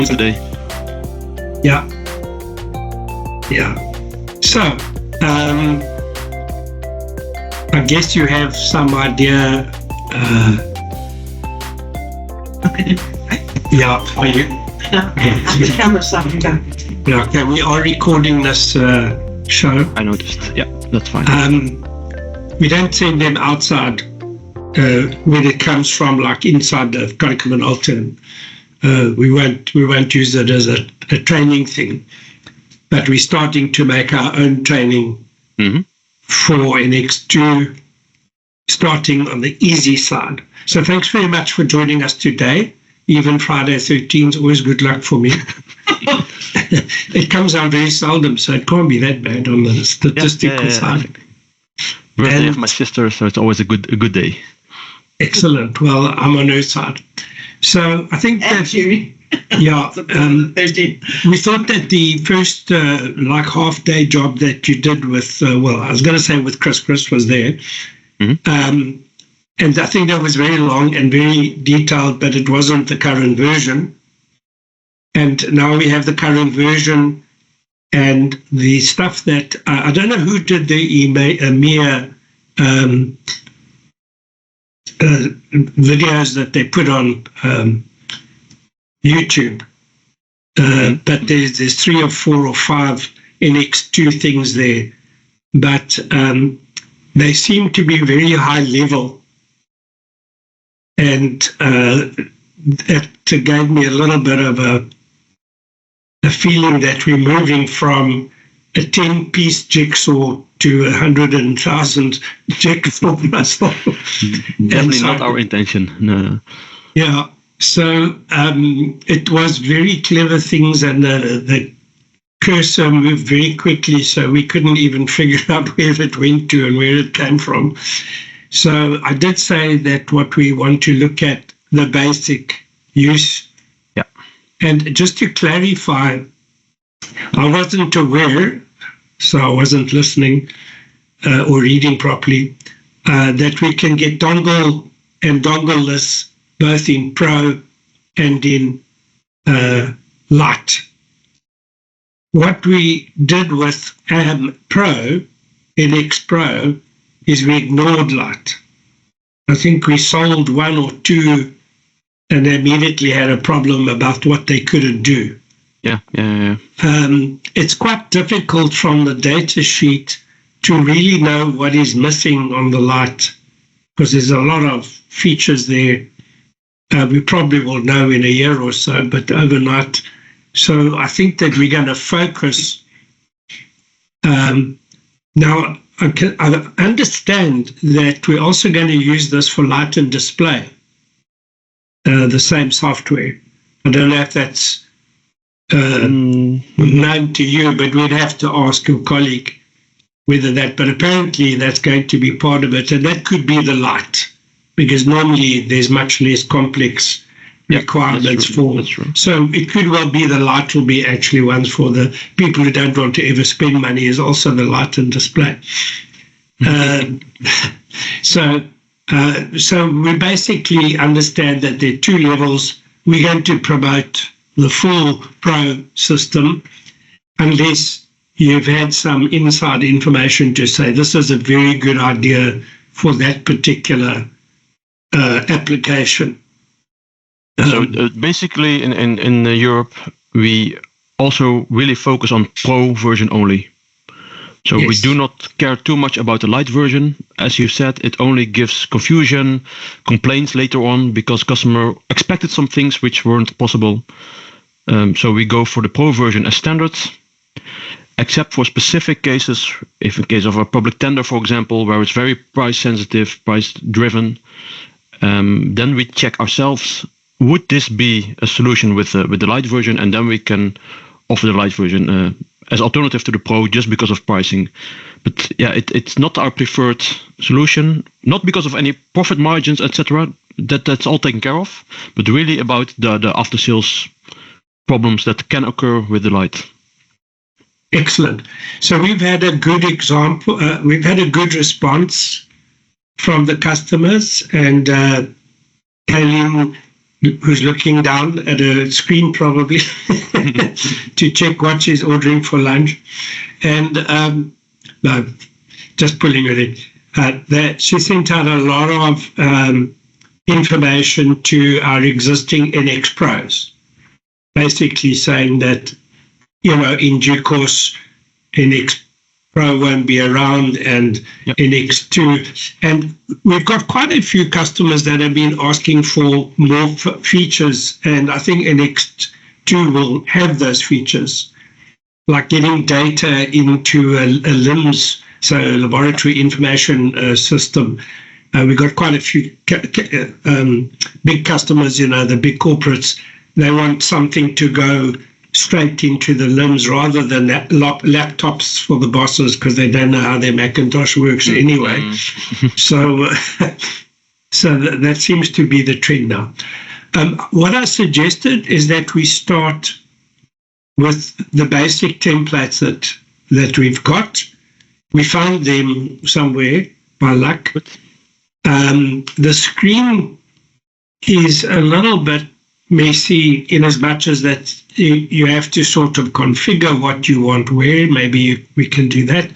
today. Yeah. So, I guess you have some idea. Yeah, for you. The camera's up. Yeah, okay, we are recording this show. I noticed. Yeah, that's fine. We don't send them outside when it comes from, like inside the curriculum alter. We won't use it as a training thing, but we're starting to make our own training for NX2, starting on the easy side. So thanks very much for joining us today. Even Friday 13 is always good luck for me. It comes out very seldom, so it can't be that bad on the statistical side. Birthday of my sister, so it's always a good day. Excellent. Well, I'm on her side. So I think that, yeah, we thought that the first like half-day job that you did with, well, I was going to say with Chris was there. And I think that was very long and very detailed, but it wasn't the current version. And now we have the current version, and the stuff that, I don't know who did the EMEA videos that they put on YouTube. But there's 3 or 4 or 5 NX2 things there. But they seem to be very high level. And that gave me a little bit of a feeling that we're moving from a 10-piece jigsaw to 100,000 jigsaw puzzle. Definitely not our intention. No. Yeah. So it was very clever things, and the cursor moved very quickly, so we couldn't even figure out where it went to and where it came from. So I did say that what we want to look at, the basic use. Yeah. And just to clarify, I wasn't aware, so I wasn't listening or reading properly, that we can get dongle and dongle-less both in Pro and in Lite. What we did with Pro, NX Pro, is we ignored Lite. I think we sold 1 or 2 and immediately had a problem about what they couldn't do. Yeah. It's quite difficult from the data sheet to really know what is missing on the Lite, because there's a lot of features there. We probably will know in a year or so, but overnight. So I think that we're going to focus. Now, I understand that we're also going to use this for light and display, the same software. I don't know if that's known to you, but we'd have to ask your colleague whether that, but apparently that's going to be part of it, and that could be the light, because normally there's much less complex requirements for. That's true. So it could well be the light will be actually ones for the people who don't want to ever spend money, is also the light and display. So we basically understand that there are 2 levels. We're going to promote the full Pro system unless you've had some inside information to say this is a very good idea for that particular application. So basically in Europe, we also really focus on Pro version only. So we do not care too much about the Lite version. As you said, it only gives confusion, complaints later on, because customer expected some things which weren't possible. So we go for the Pro version as standard, except for specific cases. If in case of a public tender, for example, where it's very price sensitive, price driven, then we check ourselves, would this be a solution with the Lite version, and then we can offer the Lite version as alternative to the Pro just because of pricing. But yeah, it's not our preferred solution, not because of any profit margins, etc. That's all taken care of, but really about the after sales problems that can occur with the Lite. Excellent. So we've had a good example. We've had a good response from the customers, and Kaylin who's looking down at a screen probably to check what she's ordering for lunch. And no, just pulling it in. That she sent out a lot of information to our existing NX Pros, basically saying that, in due course, NX Pro won't be around and Yep. NX2. And we've got quite a few customers that have been asking for more features, and I think NX2 will have those features, like getting data into a LIMS, so a laboratory information system. We've got quite a few big customers, the big corporates. They want something to go straight into the LIMS rather than laptops for the bosses, because they don't know how their Macintosh works anyway. So that seems to be the trend now. What I suggested is that we start with the basic templates that we've got. We found them somewhere by luck. The screen is a little bit messy in as much as that you have to sort of configure what you want where. Maybe we can do that.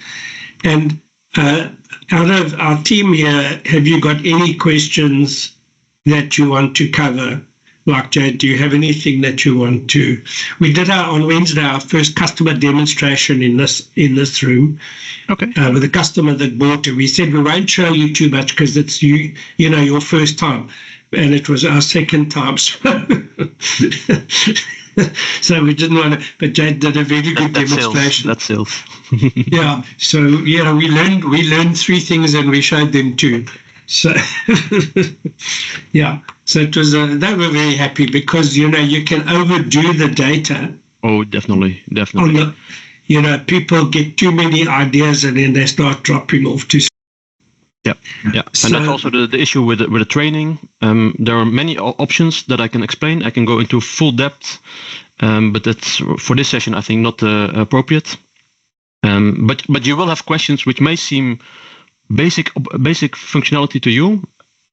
And out of our team here, have you got any questions that you want to cover? Like, Jade, do you have anything that you want to? We did on Wednesday our first customer demonstration in this room. Okay. With a customer that bought it. We said we won't show you too much because it's your first time, and it was our second time. So we didn't want to. But Jade did a very good demonstration. That's sales. Yeah. So we learned 3 things and we showed them 2. So yeah, so it was they were very happy because you can overdo the data. Oh, definitely. People get too many ideas and then they start dropping off to. Yeah. So, and that's also the issue with the training. There are many options that I can explain. I can go into full depth, but that's for this session I think not appropriate. But you will have questions which may seem basic functionality to you,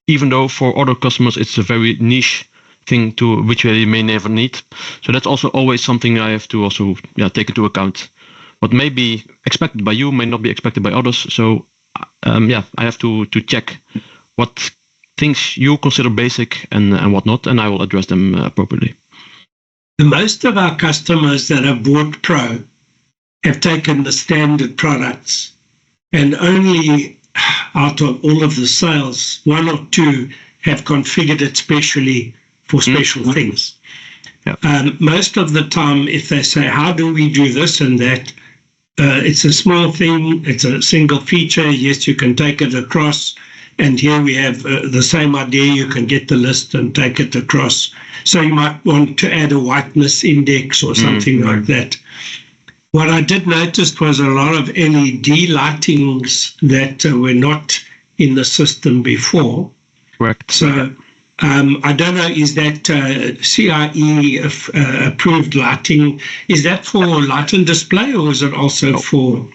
even though for other customers it's a very niche thing to which they may never need. So that's also always something I have to also take into account. What may be expected by you may not be expected by others. So I have to check what things you consider basic and what not, and I will address them appropriately. Most of our customers that have bought Pro have taken the standard products, and only out of all of the sales, 1 or 2 have configured it specially for special things. Yep. Most of the time, if they say, how do we do this and that, it's a small thing, it's a single feature, yes, you can take it across, and here we have the same idea, you can get the list and take it across. So you might want to add a whiteness index or something like that. What I did notice was a lot of LED lightings that were not in the system before. Correct. So I don't know, is that CIE approved lighting? Is that for light and display, or is it also for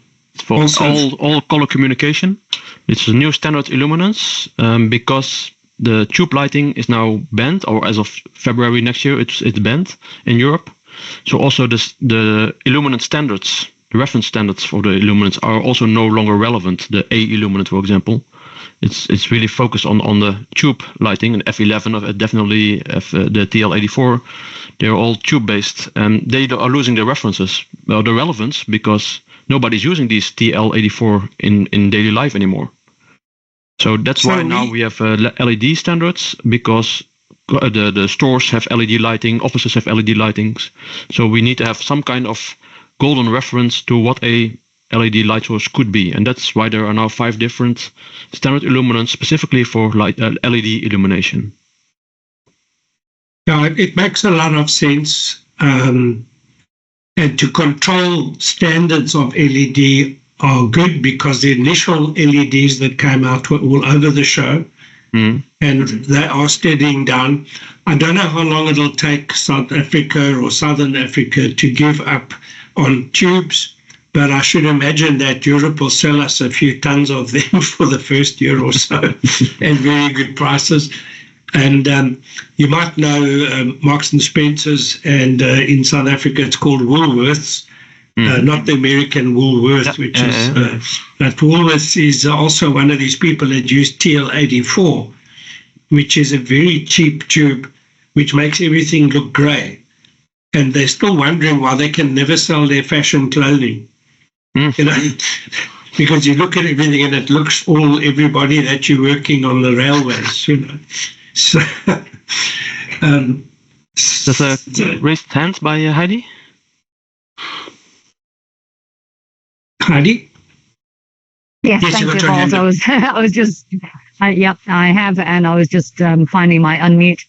all color communication? It's a new standard illuminance because the tube lighting is now banned, or as of February next year, it's banned in Europe. So also the illuminant standards, the reference standards for the illuminants are also no longer relevant. The A illuminant, for example, it's really focused on the tube lighting, and F11, definitely the TL84. They're all tube based, and they are losing their references, the relevance, because nobody's using these TL84 in daily life anymore. So that's why now we have LED standards, because the stores have LED lighting, offices have LED lightings. So we need to have some kind of golden reference to what a LED light source could be. And that's why there are now 5 different standard illuminants specifically for LED illumination. Yeah, it makes a lot of sense. And to control standards of LED are good, because the initial LEDs that came out were all over the show. And they are steadying down. I don't know how long it'll take South Africa or Southern Africa to give up on tubes, but I should imagine that Europe will sell us a few tons of them for the first year or so at very good prices. And you might know Marks and Spencers, and in South Africa it's called Woolworths, not the American Woolworth, which is, but Woolworths is also one of these people that use TL84, which is a very cheap tube, which makes everything look grey. And they're still wondering why they can never sell their fashion clothing. You know, because you look at everything and it looks all everybody that you're working on the railways, you know. So, there's a raised hand by Heidi. Heidi? Yes, thank you, Ewald. I was just, yep, I have, and I was just finding my unmute.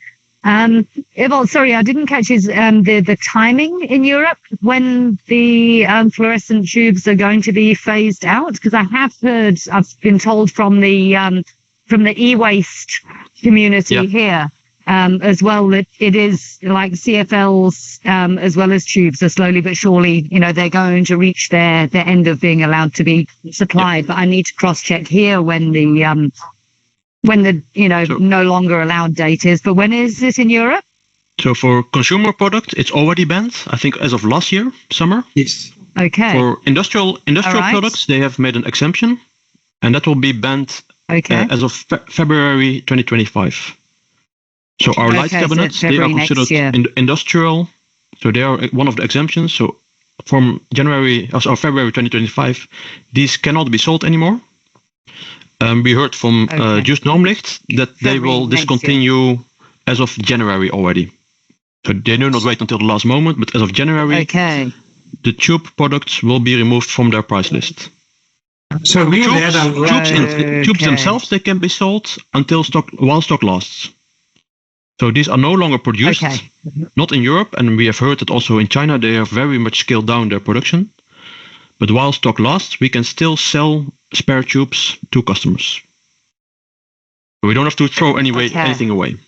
Ewald, sorry, I didn't catch the timing in Europe when the fluorescent tubes are going to be phased out, because I've been told from the e-waste community here as well that it is like CFLs as well as tubes are slowly but surely, you know, they're going to reach their end of being allowed to be supplied. But I need to cross-check here when the no longer allowed date is. But when is this in Europe? So for consumer product, it's already banned, I think, as of last year, summer. Yes. Okay. For industrial products, they have made an exemption, and that will be banned as of February 2025. So our light cabinets, they are considered industrial, so they are one of the exemptions. So from February 2025, these cannot be sold anymore. We heard from Just Normlicht that they will discontinue as of January already. So they do not wait until the last moment, but as of January, the tube products will be removed from their price list. So we tubes themselves, they can be sold while stock lasts. So these are no longer produced, not in Europe, and we have heard that also in China they have very much scaled down their production. But while stock lasts, we can still sell spare tubes to customers. We don't have to throw anything away.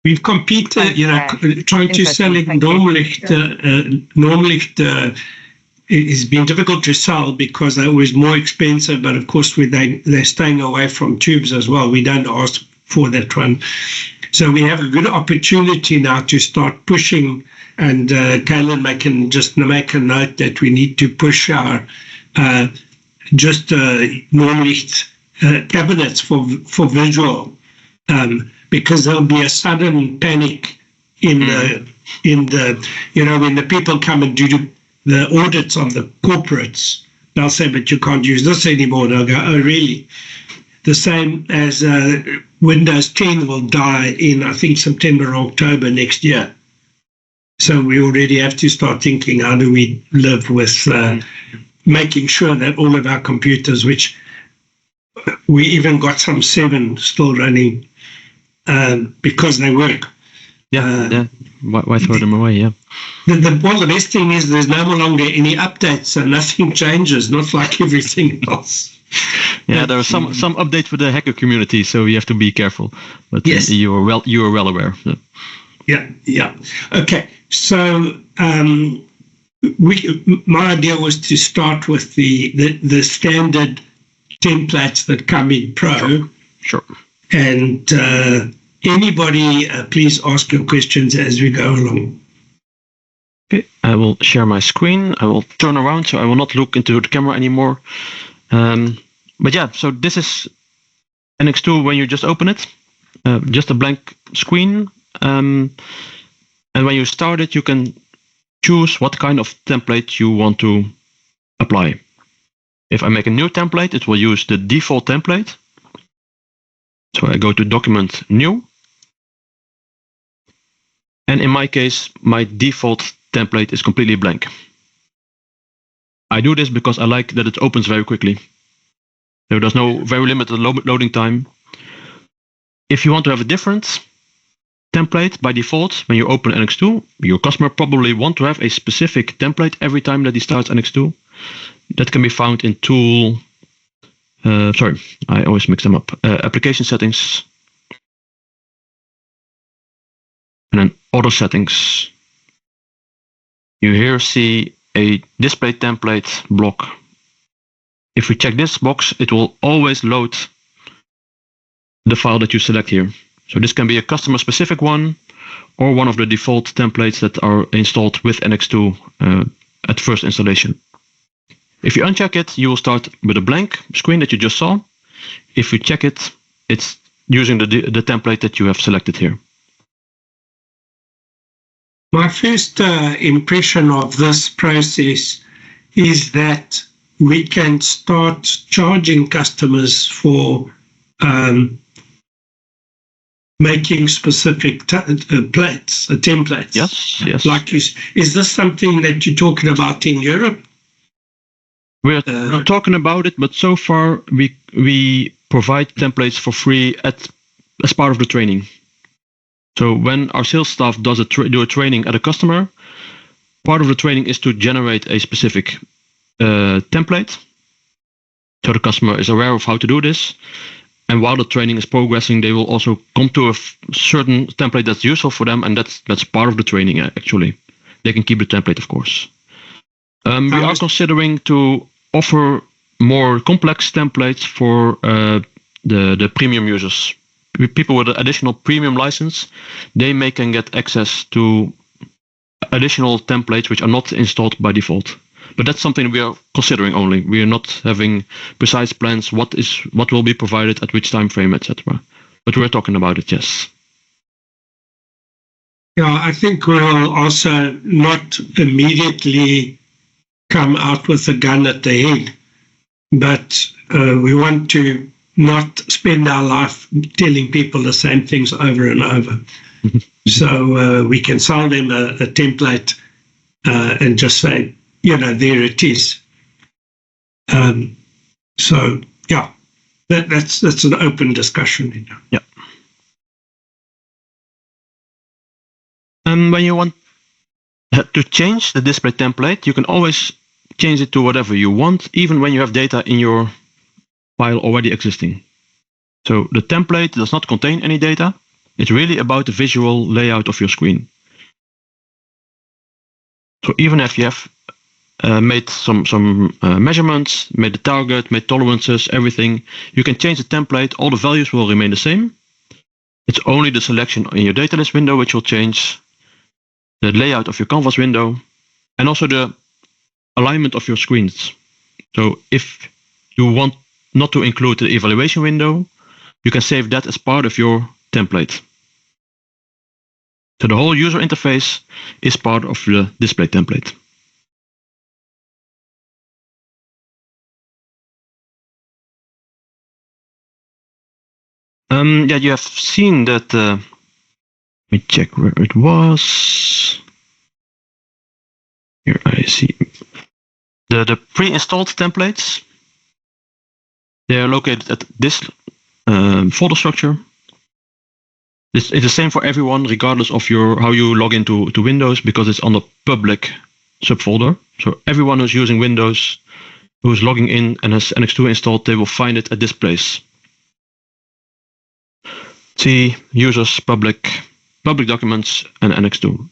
We've competed, trying to sell it. Normlicht it's been difficult to sell because they're always more expensive. But of course, they're staying away from tubes as well. We don't ask for that one. So we have a good opportunity now to start pushing. And Kaylin can just make a note that we need to push our Normlicht cabinets for visual, because there'll be a sudden panic in the when the people come and do the audits of the corporates. They'll say, but you can't use this anymore. They'll go, oh, really? The same as Windows 10 will die in, I think, September or October next year. So we already have to start thinking, how do we live with making sure that all of our computers, which we even got some 7 still running because they work. Why throw them away? Yeah. The best thing is there's no longer any updates, so nothing changes, not like everything else. Yeah, there are some updates for the hacker community, so you have to be careful. But yes, you are well aware. Yeah. Okay, so my idea was to start with the standard templates that come in Pro. Sure. And anybody, please ask your questions as we go along. Okay, I will share my screen. I will turn around so I will not look into the camera anymore. But yeah, so this is NX2 when you just open it. Just a blank screen. And when you start it, you can choose what kind of template you want to apply. If I make a new template, it will use the default template. So I go to Document, New. And in my case, my default template is completely blank. I do this because I like that it opens very quickly. So there's no very limited loading time. If you want to have a different template by default, when you open NX2, your customer probably want to have a specific template every time that he starts NX2. That can be found in Tool. Sorry, I always mix them up. Application settings. And then Auto settings. You here see a display template block. If we check this box, it will always load the file that you select here. So this can be a customer-specific one, or one of the default templates that are installed with NX2 at first installation. If you uncheck it, you will start with a blank screen that you just saw. If you check it, it's using the template that you have selected here. My first impression of this process is that we can start charging customers for making specific plates, templates. Yes. Like is this something that you're talking about in Europe? We're not talking about it, but so far we provide templates for free as part of the training. So when our sales staff do a training at a customer, part of the training is to generate a specific template. So the customer is aware of how to do this. And while the training is progressing, they will also come to a certain template that's useful for them, and that's part of the training actually. They can keep the template, of course. We are considering to offer more complex templates for the premium users. People with an additional premium license, they can get access to additional templates which are not installed by default. But that's something we are considering only. We are not having precise plans what will be provided at which time frame, etc. But we're talking about it, yes. Yeah, I think we'll also not immediately come out with a gun at the head, but we want to not spend our life telling people the same things over and over. So we can sell them a template and just say, there it is. So yeah, that's an open discussion. Yeah. When you want to change the display template, you can always change it to whatever you want, even when you have data in your file already existing. So the template does not contain any data. It's really about the visual layout of your screen. So even if you have made some measurements, made the target, made tolerances, everything, you can change the template. All the values will remain the same. It's only the selection in your data list window which will change, the layout of your canvas window, and also the alignment of your screens. So if you want not to include the evaluation window, you can save that as part of your template. So the whole user interface is part of the display template. Yeah, you have seen that. Let me check where it was. Here I see the pre-installed templates. They are located at this folder structure. It's the same for everyone, regardless of how you log into Windows, because it's on the public subfolder. So everyone who's using Windows, who's logging in and has NX2 installed, they will find it at this place. See users, public documents, and NX2.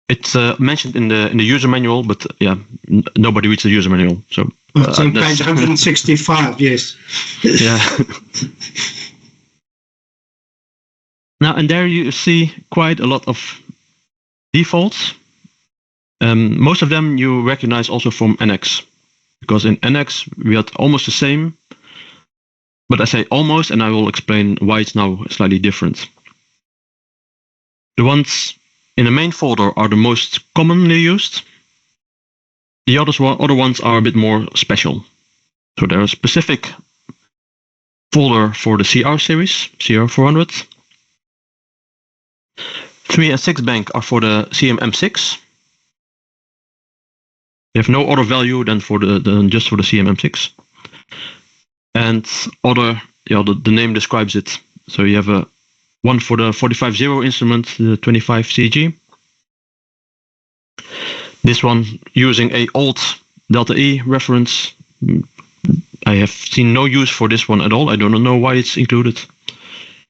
It's mentioned in the user manual, but yeah, nobody reads the user manual. So it's on page 165. Yes. Yeah. Now and there you see quite a lot of defaults. Most of them you recognize also from NX, because in NX we had almost the same. But I say almost, and I will explain why it's now slightly different. The ones in the main folder are the most commonly used. The other ones are a bit more special. So there is a specific folder for the CR series, CR400. 3 and 6 bank are for the CMM6. They have no other value than just for the CMM6. And other, the name describes it. So you have one for the 45.0 instrument, the 25 CG. This one using a old Delta E reference. I have seen no use for this one at all. I don't know why it's included.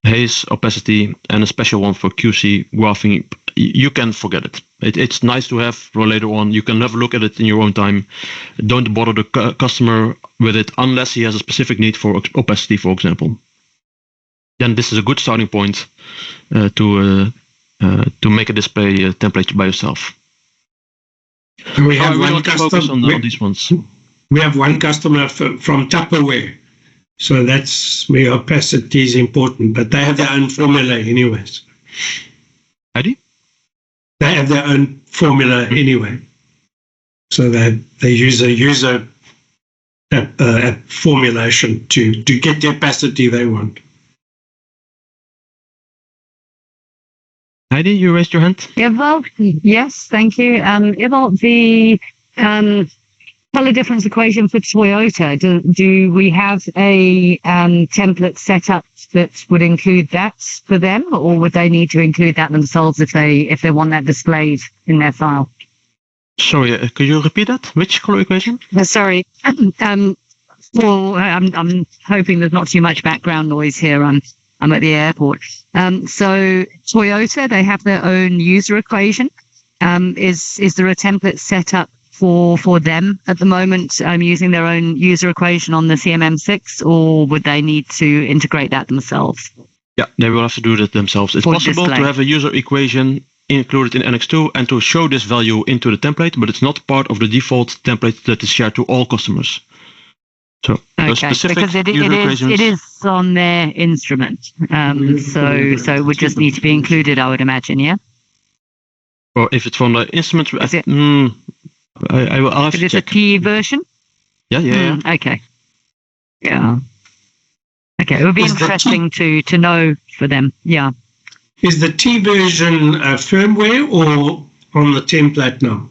Haze, opacity, and a special one for QC graphing. You can forget it. It's nice to have for later on. You can have a look at it in your own time. Don't bother the customer with it unless he has a specific need for opacity, for example. then this is a good starting point to make a display template by yourself. We have one focus on these ones. We have one customer from Tupperware, so that's where opacity is important. But they have their own formula, anyways. Heidi? They have their own formula anyway, so that they use a user formulation to get the opacity they want. Heidi, you raised your hand. Ewald, yes, thank you. Ewald, the color difference equation for Toyota, do we have a template set up that would include that for them, or would they need to include that themselves if they want that displayed in their file? Sorry, could you repeat that? Which color equation? Sorry. Well, I'm hoping there's not too much background noise here. I'm at the airport. So Toyota, they have their own user equation. Is there a template set up for them at the moment using their own user equation on the CMM6, or would they need to integrate that themselves? Yeah, they will have to do that themselves. It's possible to have a user equation included in NX2 and to show this value into the template, but it's not part of the default template that is shared to all customers. So okay, because it is on their instrument, so it would just need to be included, I would imagine, yeah? Or if it's from the instrument, I'll have to check. Is it a T version? Yeah. Okay. Yeah. Okay, it would be interesting to know for them, yeah. Is the T version firmware or on the template now?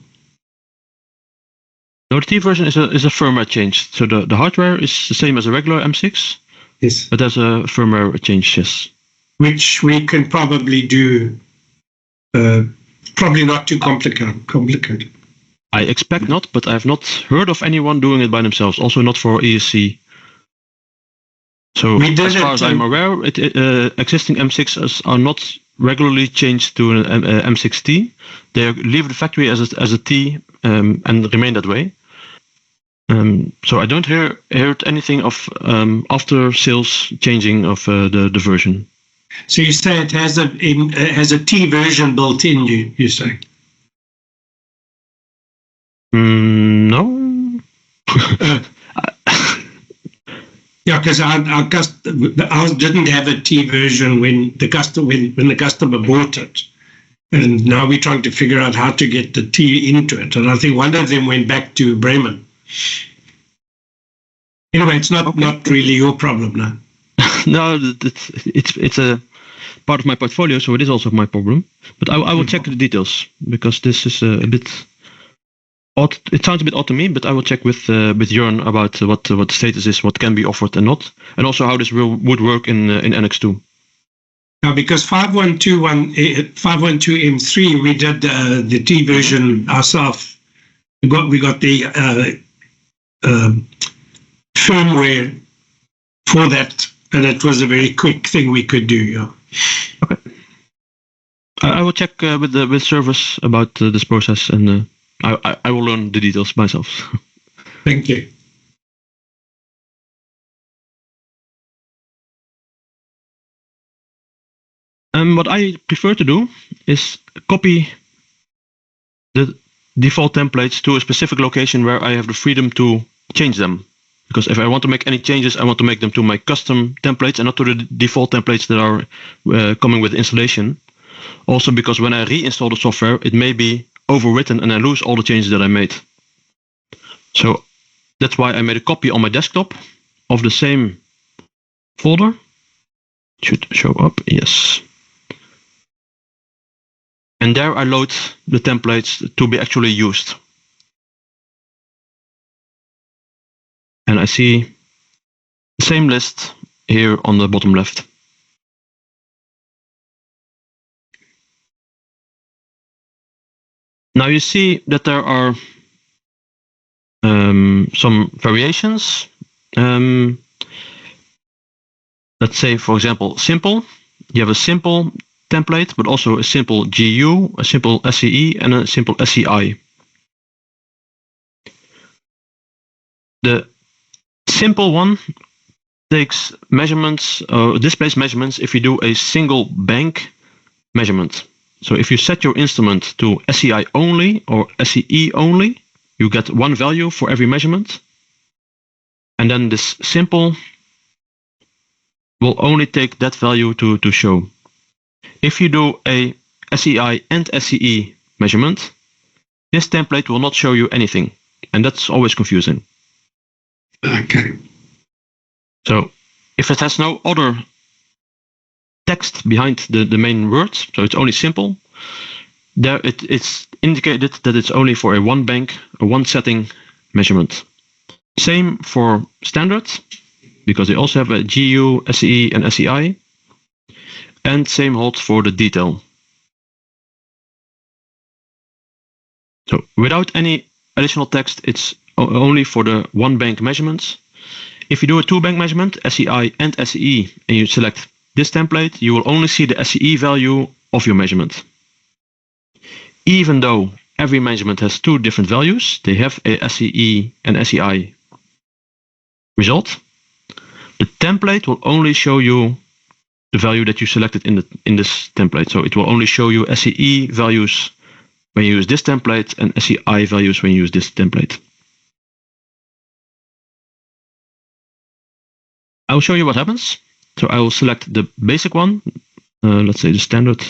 No, the T version is a firmware change. So the hardware is the same as a regular M6. Yes. But there's a firmware change, yes. Which we can probably do, probably not too complicated. I expect not, but I have not heard of anyone doing it by themselves, also not for ESC. So as far as I'm aware, existing M6s are not regularly changed to an M6T. They leave the factory as a T and remain that way. So I don't hear anything of after sales changing of the version. So you say it has a T version built in, you say? No. Yeah, because ours didn't have a T version when the customer bought it, and now we're trying to figure out how to get the T into it. And I think one of them went back to Bremen. Anyway, it's not really your problem now. No, it's a part of my portfolio, so it is also my problem. But I will check the details, because this is a bit odd. It sounds a bit odd to me, but I will check with Jörn about what the status is, what can be offered and not, and also how this would work in NX2. Now, because 512 M3, we did the T version ourselves. We got the firmware for that, and it was a very quick thing we could do. Yeah. Okay. I will check with service about this process, and I will learn the details myself. Thank you. What I prefer to do is copy the default templates to a specific location where I have the freedom to change them. Because if I want to make any changes, I want to make them to my custom templates and not to the default templates that are coming with installation. Also because when I reinstall the software, it may be overwritten and I lose all the changes that I made. So that's why I made a copy on my desktop of the same folder. Should show up, yes. And there I load the templates to be actually used. And I see the same list here on the bottom left. Now you see that there are some variations. Let's say, for example, simple. You have a simple template, but also a simple GU, a simple SCE, and a simple SCI. The simple one takes measurements, displays measurements if you do a single bank measurement. So if you set your instrument to SCI only or SCE only, you get one value for every measurement. And then this simple will only take that value to show. If you do a SCI and SCE measurement, this template will not show you anything. And that's always confusing. Okay. So if it has no other text behind the main words, so it's only simple, there it's indicated that it's only for a one bank, a one setting measurement. Same for standards, because they also have a GU, SCE, and SCI. And same holds for the detail. So without any additional text, it's only for the one bank measurements. If you do a two bank measurement, SCI and SCE, and you select this template, you will only see the SCE value of your measurement. Even though every measurement has two different values, they have a SCE and SCI result. The template will only show you the value that you selected in this template. So it will only show you SCE values when you use this template and SCI values when you use this template. I'll show you what happens. So I will select the basic one, let's say the standard.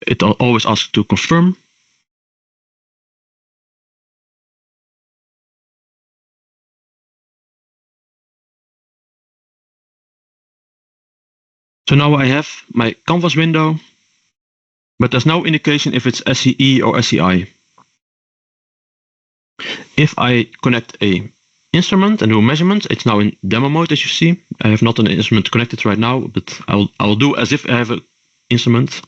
It always asks to confirm. So now I have my canvas window, but there's no indication if it's SCE or SCI. If I connect a instrument and do a measurement, it's now in demo mode, as you see. I have not an instrument connected right now, but I'll do as if I have an instrument.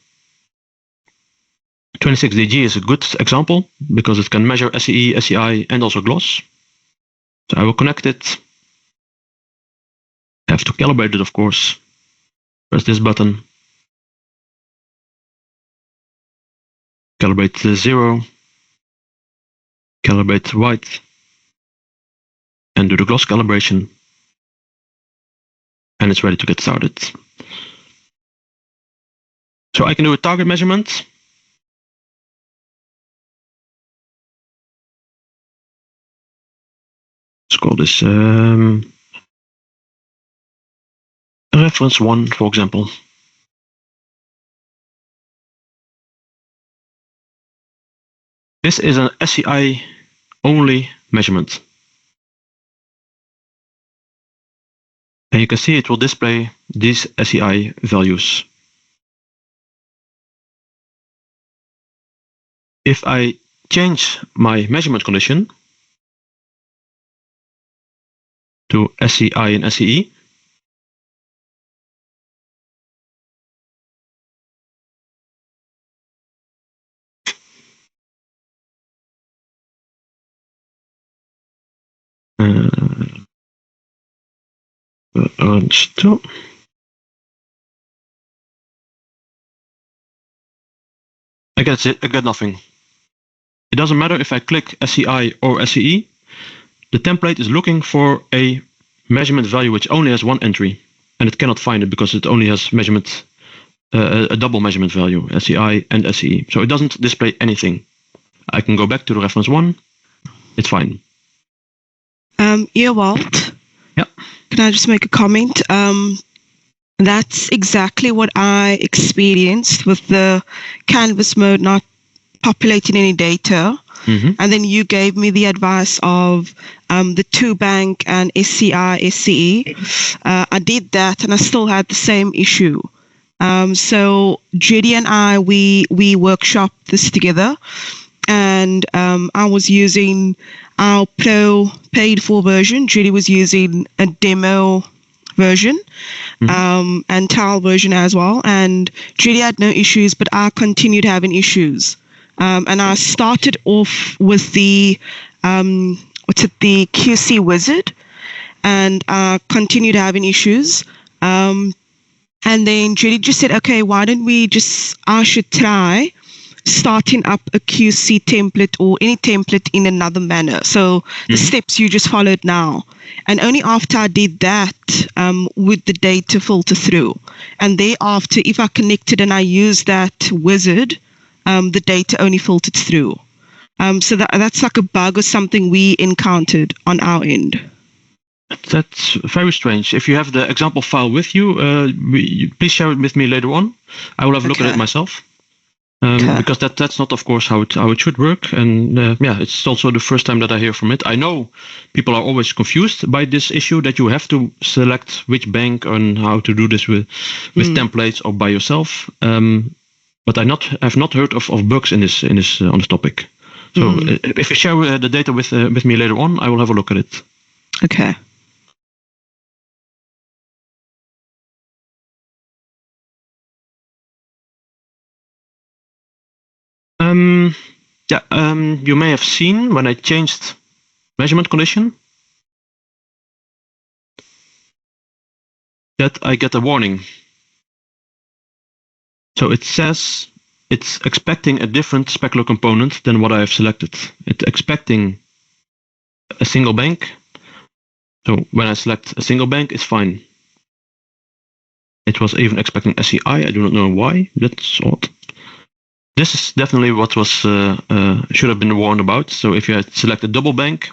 26DG is a good example because it can measure SCE, SCI, and also gloss. So I will connect it. I have to calibrate it, of course. Press this button. Calibrate 0. Calibrate white. And do the gloss calibration. And it's ready to get started. So I can do a target measurement. Let's call this reference 1, for example. This is an SCI only measurement. And you can see it will display these SCI values. If I change my measurement condition to SCI and SCE, stop. I get nothing. It doesn't matter if I click SCI or SCE. The template is looking for a measurement value which only has one entry, and it cannot find it because it only has measurement, a double measurement value, SCI and SCE. So it doesn't display anything. I can go back to the reference 1. It's fine. Ewald, yeah. Can I just make a comment? That's exactly what I experienced with the canvas mode not populating any data. Mm-hmm. And then you gave me the advice of the 2-bank and SCI, SCE. I did that and I still had the same issue. So Judy and I, we workshopped this together, and I was using our Pro paid for version. Judy was using a demo version, and trial version as well. And Judy had no issues, but I continued having issues. And I started off with the the QC wizard, and I continued having issues. And then Judy just said, okay, why don't I should try starting up a QC template or any template in another manner. So the steps you just followed now. And only after I did that would the data filter through. And thereafter, if I connected and I used that wizard, the data only filtered through. So that's like a bug or something we encountered on our end. That's very strange. If you have the example file with you, please share it with me later on. I will have a look at it myself. Because that's not, of course, how it should work. And yeah, it's also the first time that I hear from it. I know people are always confused by this issue that you have to select which bank and how to do this with templates or by yourself. But I have not heard of bugs in this on this topic. So if you share the data with me later on, I will have a look at it. Okay. You may have seen when I changed measurement condition that I get a warning. So it says it's expecting a different specular component than what I have selected. It's expecting a single bank. So when I select a single bank, it's fine. It was even expecting SEI. I do not know why. That's odd. This is definitely what was should have been warned about. So if you had selected double bank,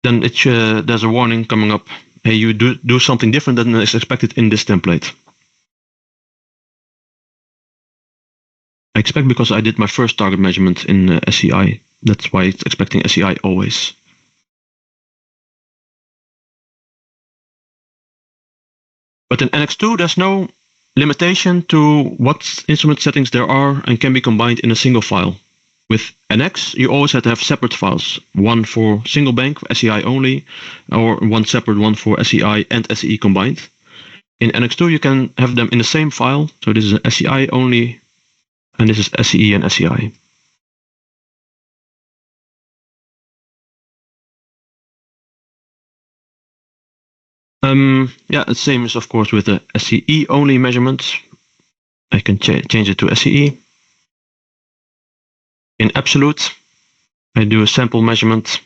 then there's a warning coming up. Hey, you do something different than is expected in this template. I expect because I did my first target measurement in SEI. That's why it's expecting SEI always. But in NX2, there's no limitation to what instrument settings there are and can be combined in a single file. With NX, you always have to have separate files. One for single bank, SEI only, or one separate one for SEI and SEI combined. In NX2, you can have them in the same file. So this is an SEI only, and this is SEI and SEI. Yeah, the same is of course with the SEI only measurement. I can change it to SEI. In absolute, I do a sample measurement.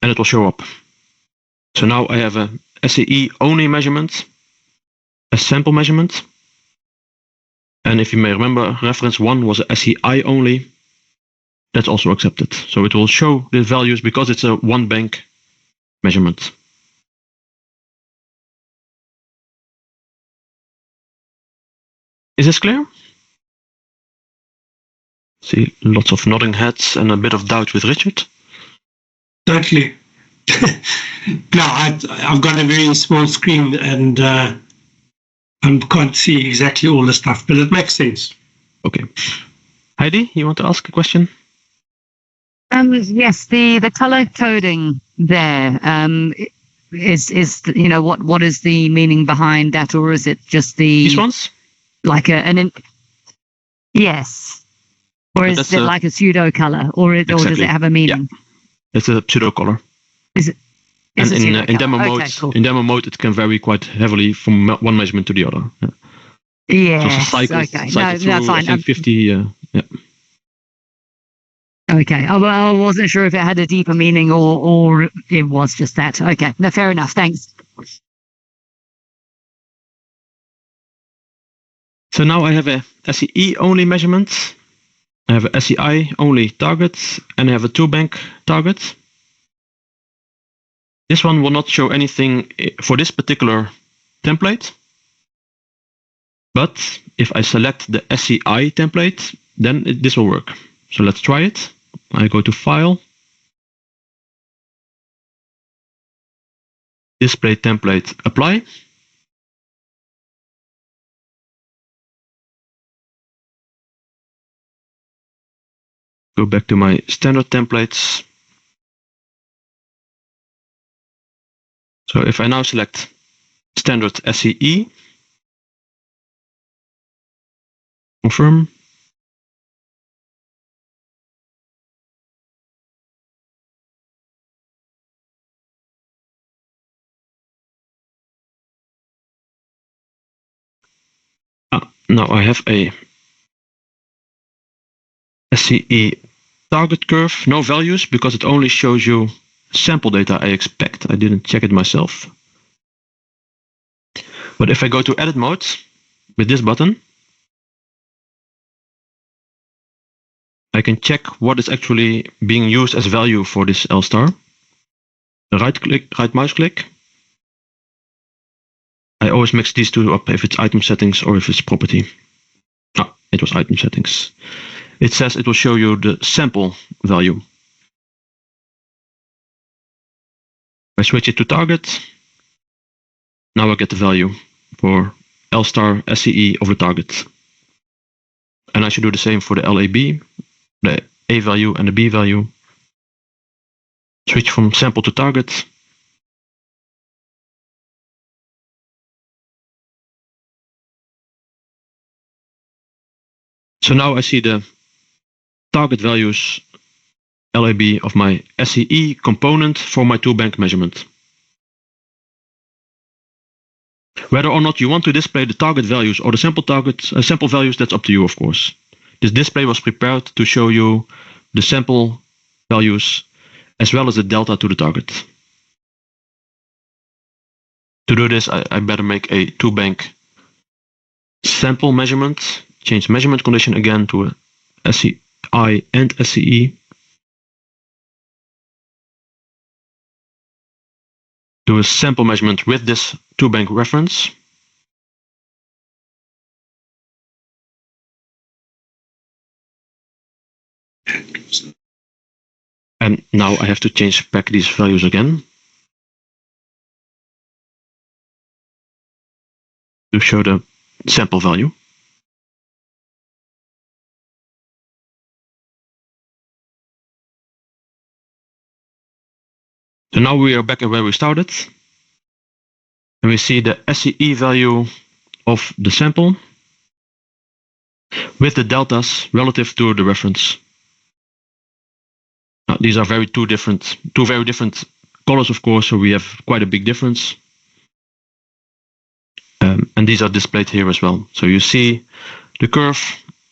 And it will show up. So now I have a SEI only measurement, a sample measurement. And if you may remember, reference 1 was a SEI only. That's also accepted. So it will show the values because it's a one bank measurement. Is this clear? See lots of nodding heads and a bit of doubt with Richard. Totally. No, I've got a very small screen and I can't see exactly all the stuff, but it makes sense. Okay. Heidi, you want to ask a question? Yes, the color coding there is what is the meaning behind that, or is it just these ones? Like yes, or is it like a pseudo color, or does it have a meaning? Yeah. It's a pseudo color. Is it? And in demo mode, cool. In demo mode, it can vary quite heavily from one measurement to the other. Yeah. So okay. No, that's fine. I think 50. Yeah. Okay. I wasn't sure if it had a deeper meaning or it was just that. Okay. No, fair enough. Thanks. So now I have a SEI only measurement. I have a SEI only target, and I have a two bank target. This one will not show anything for this particular template. But if I select the SEI template, then this will work. So let's try it. I go to File, Display Template, Apply. Go back to my standard templates. So if I now select standard SEI, confirm. now I have a SCE target curve, no values, because it only shows you sample data I expect. I didn't check it myself. But if I go to edit mode with this button, I can check what is actually being used as value for this L star. Right mouse click. I always mix these two up if it's item settings or if it's property. Ah, it was item settings. It says it will show you the sample value. I switch it to target. Now I get the value for L star SCE of the target. And I should do the same for the LAB, the A value and the B value. Switch from sample to target. So now I see the target values LAB of my SCE component for my two-bank measurement. Whether or not you want to display the target values or the sample values, that's up to you, of course. This display was prepared to show you the sample values as well as the delta to the target. To do this, I better make a two-bank sample measurement, change measurement condition again to a SCI and SCE. Do a sample measurement with this two-bank reference. And now I have to change back these values again to show the sample value. So now we are back at where we started. And we see the SCE value of the sample with the deltas relative to the reference. Now, these are two very different colors, of course, so we have quite a big difference. And these are displayed here as well. So you see the curve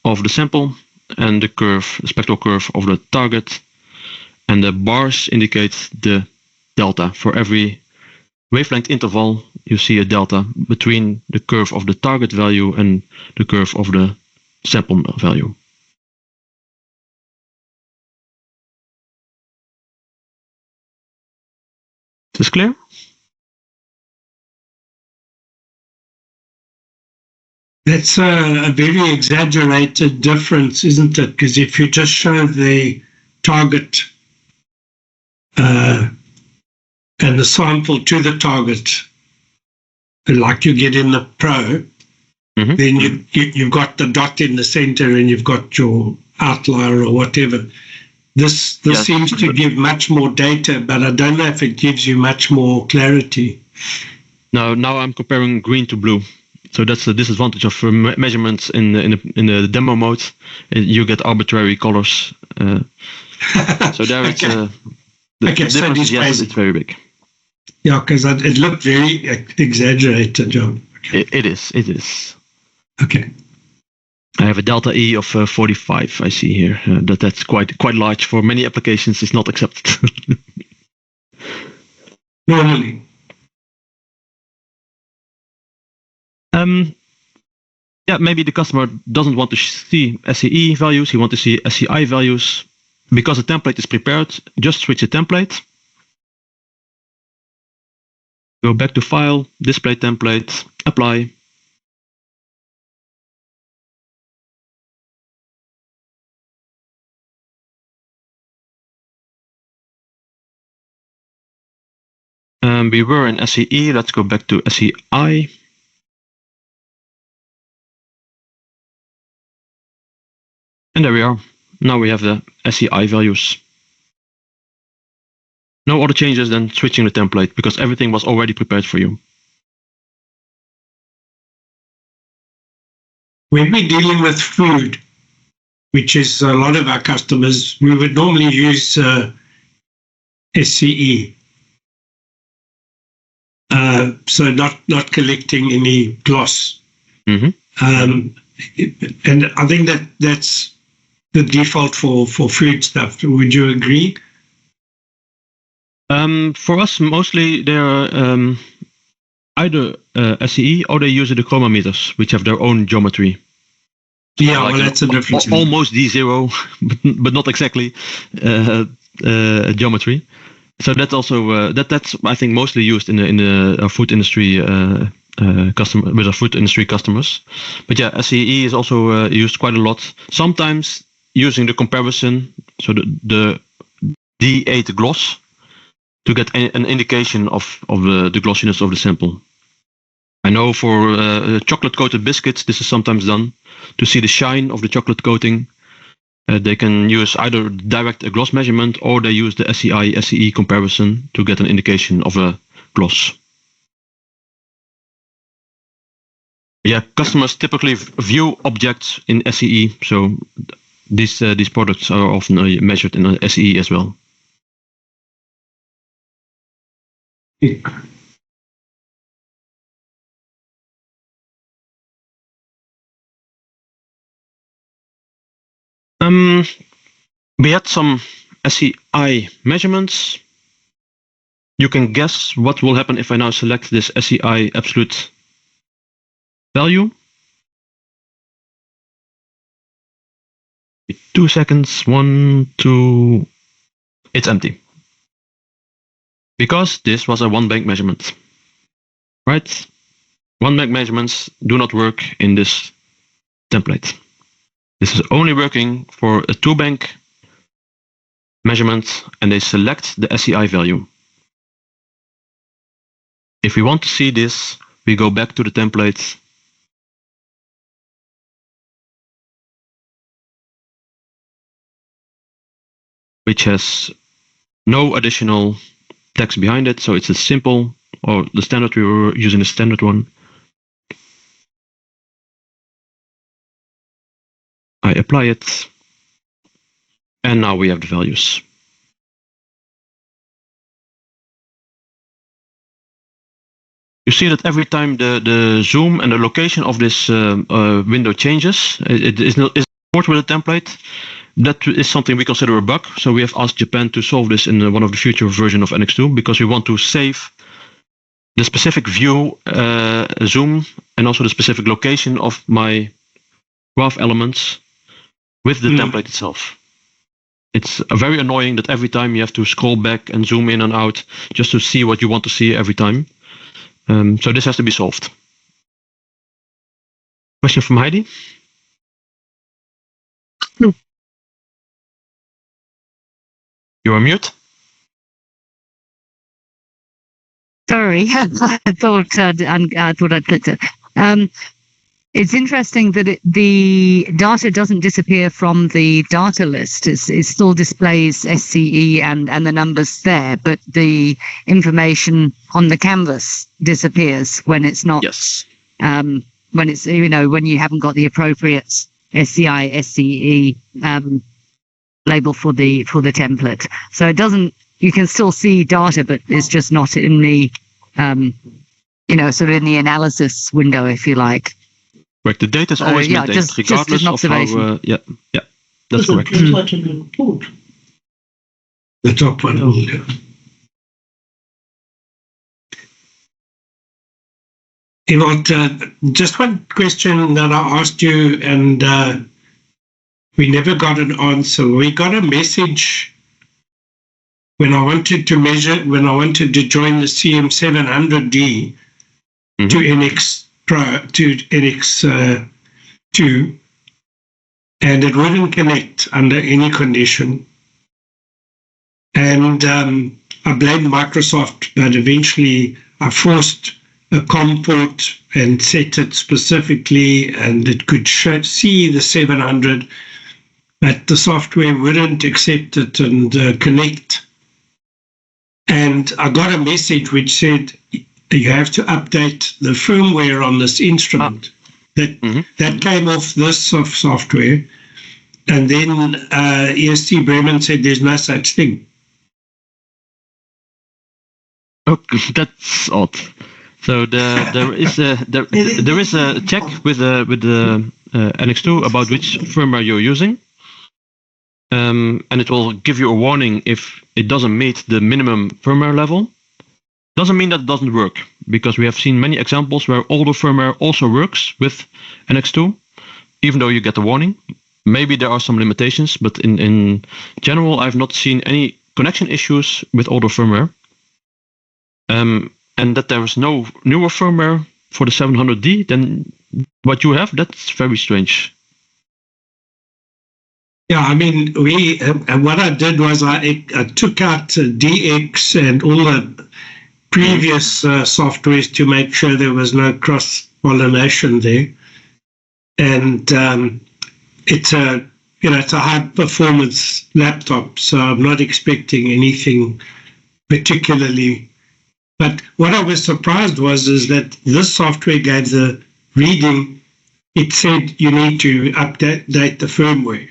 of the sample and the spectral curve of the target, and the bars indicate the delta. For every wavelength interval, you see a delta between the curve of the target value and the curve of the sample value. Is this clear? That's a very exaggerated difference, isn't it? Because if you just show the target and the sample to the target, like you get in the Pro, then you've got the dot in the center and you've got your outlier or whatever. This yes, seems to give much more data, but I don't know if it gives you much more clarity. No, now I'm comparing green to blue. So that's the disadvantage of measurements in the demo mode. You get arbitrary colors. So there it's the difference. Yes, it's very big. Yeah, because it looked very exaggerated, John. Okay. It is. Okay. I have a delta E of 45. I see here that's quite large for many applications. It's not accepted. Normally. Yeah, maybe the customer doesn't want to see SCE values. He wants to see SCI values. Because the template is prepared, just switch the template. Go back to File, Display Template, Apply. We were in SCE. Let's go back to SCI. And there we are. Now we have the SCI values. No other changes than switching the template, because everything was already prepared for you. When we're dealing with food, which is a lot of our customers, we would normally use SCE. So not collecting any gloss. And I think that's the default for food stuff. Would you agree? For us, mostly they're either SCE or they use the chromometers, which have their own geometry. Yeah, well, that's a difference. Almost D0, but not exactly geometry. So that's also that's I think mostly used in the food industry customer with our food industry customers. But yeah, SCE is also used quite a lot. Sometimes using the comparison, so the D8 gloss, to get an indication of the glossiness of the sample. I know for chocolate coated biscuits, this is sometimes done to see the shine of the chocolate coating. They can use either direct a gloss measurement or they use the SCE comparison to get an indication of a gloss. Yeah, customers typically view objects in SCE, so these products are often measured in SCE as well. We had some SCI measurements. You can guess what will happen if I now select this SCI absolute value. 2 seconds, 1, 2, it's empty. Because this was a one bank measurement, right? One bank measurements do not work in this template. This is only working for a two bank measurement and they select the SCI value. If we want to see this, we go back to the template. Which has no additional text behind it, so it's a simple, or the standard, we were using the standard one. I apply it, and now we have the values. You see that every time the zoom and the location of this window changes, it is not with the template. That is something we consider a bug. So we have asked Japan to solve this in one of the future versions of NX2 because we want to save the specific view zoom and also the specific location of my graph elements with the template itself. It's very annoying that every time you have to scroll back and zoom in and out just to see what you want to see every time. So this has to be solved. Question from Heidi? You are mute. Sorry, I thought I'd clicked it. It's interesting that the data doesn't disappear from the data list. It still displays SCE and the numbers there, but the information on the canvas disappears when it's not. Yes. When it's when you haven't got the appropriate SCI SCE label for the template. So it doesn't. You can still see data, but it's just not in the sort of in the analysis window, if you like. Correct. The data is always maintained, regardless of how. Yeah, that's correct. Just like in the report. The top one. Oh, yeah. Ewald, just one question that I asked you, and we never got an answer. We got a message when I wanted to join the CM700D to NX2, and it wouldn't connect under any condition. And I blamed Microsoft, but eventually I forced a COM port and set it specifically, and it could see the 700, but the software wouldn't accept it and connect. And I got a message which said, you have to update the firmware on this instrument. That came off this software. And then EST Bremen said there's no such thing. Okay, that's odd. So there is a check with the NX2 about which firmware you're using, and it will give you a warning if it doesn't meet the minimum firmware level. Doesn't mean that it doesn't work, because we have seen many examples where older firmware also works with NX2, even though you get a warning. Maybe there are some limitations, but in general, I've not seen any connection issues with older firmware. And that there is no newer firmware for the 700D than what you have, that's very strange. Yeah, I mean, what I did was I took out DX and all the previous softwares to make sure there was no cross-pollination there. And it's a high-performance laptop, so I'm not expecting anything particularly. But what I was surprised is that this software gave the reading. It said you need to update the firmware,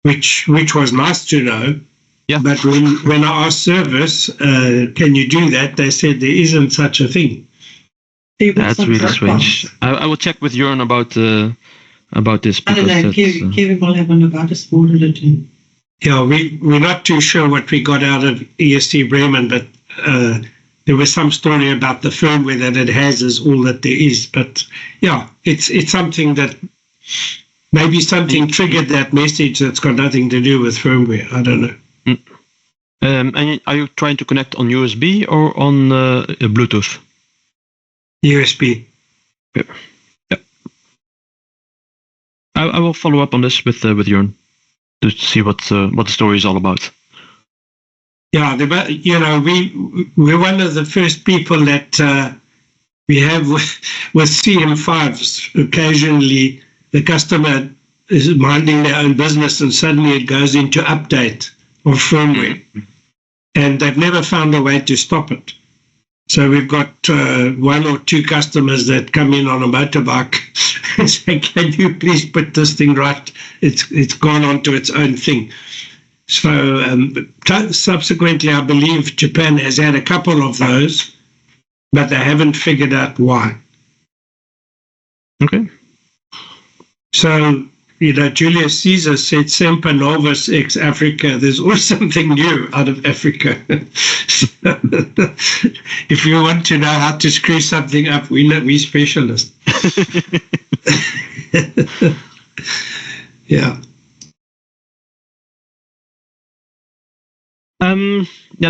which was nice to know. Yeah. But when I asked service, can you do that? They said there isn't such a thing. That's really strange. I will check with Jörn about this. I don't know. Kevin will have one about us ordered it in. Yeah, we're not too sure what we got out of EST Bremen, but there was some story about the firmware that it has is all that there is. But yeah, it's something that maybe something triggered that message that's got nothing to do with firmware. I don't know. And are you trying to connect on USB or on Bluetooth? USB. Yeah. I will follow up on this with Jörn to see what the story is all about. Yeah, we're one of the first people that we have with CM5s. Occasionally, the customer is minding their own business and suddenly it goes into update of firmware. And they've never found a way to stop it. So we've got one or two customers that come in on a motorbike and say, can you please put this thing right? It's gone on to its own thing. So subsequently, I believe Japan has had a couple of those, but they haven't figured out why. Okay. So, Julius Caesar said, Semper Novus ex Africa. There's always something new out of Africa. If you want to know how to screw something up, we're specialists. Yeah.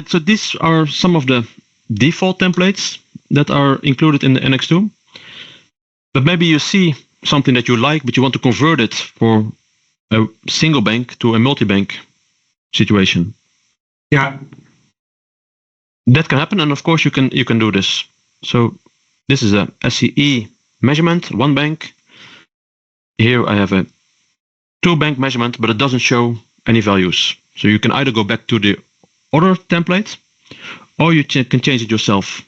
So these are some of the default templates that are included in the NX2. But maybe you see something that you like, but you want to convert it for a single bank to a multi-bank situation. Yeah. That can happen, and of course you can do this. So this is a SCE measurement, one bank. Here I have a two bank measurement, but it doesn't show any values. So you can either go back to the other template, or you can change it yourself.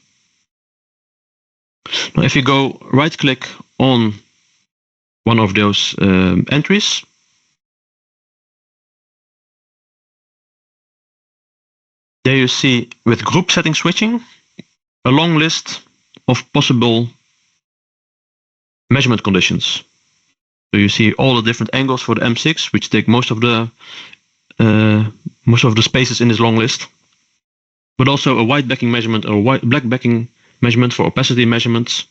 Now, if you go right-click on one of those entries, there you see with group setting switching a long list of possible measurement conditions. So you see all the different angles for the M6, which take most of the spaces in this long list, but also a white backing measurement or black backing measurement for opacity measurements.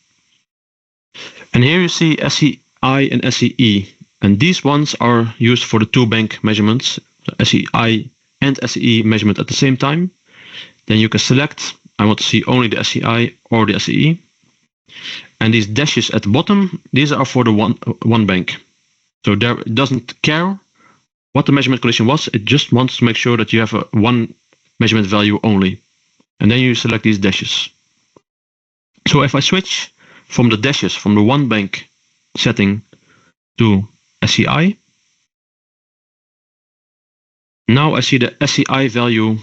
And here you see SCI and SCE, and these ones are used for the two bank measurements, so SCI and SCE measurement at the same time. Then you can select, I want to see only the SCI or the SCE. And these dashes at the bottom, these are for the one bank. So there it doesn't care what the measurement condition was, it just wants to make sure that you have a one measurement value only. And then you select these dashes. So if I switch from the dashes, from the one bank setting to SCI, now I see the SCI value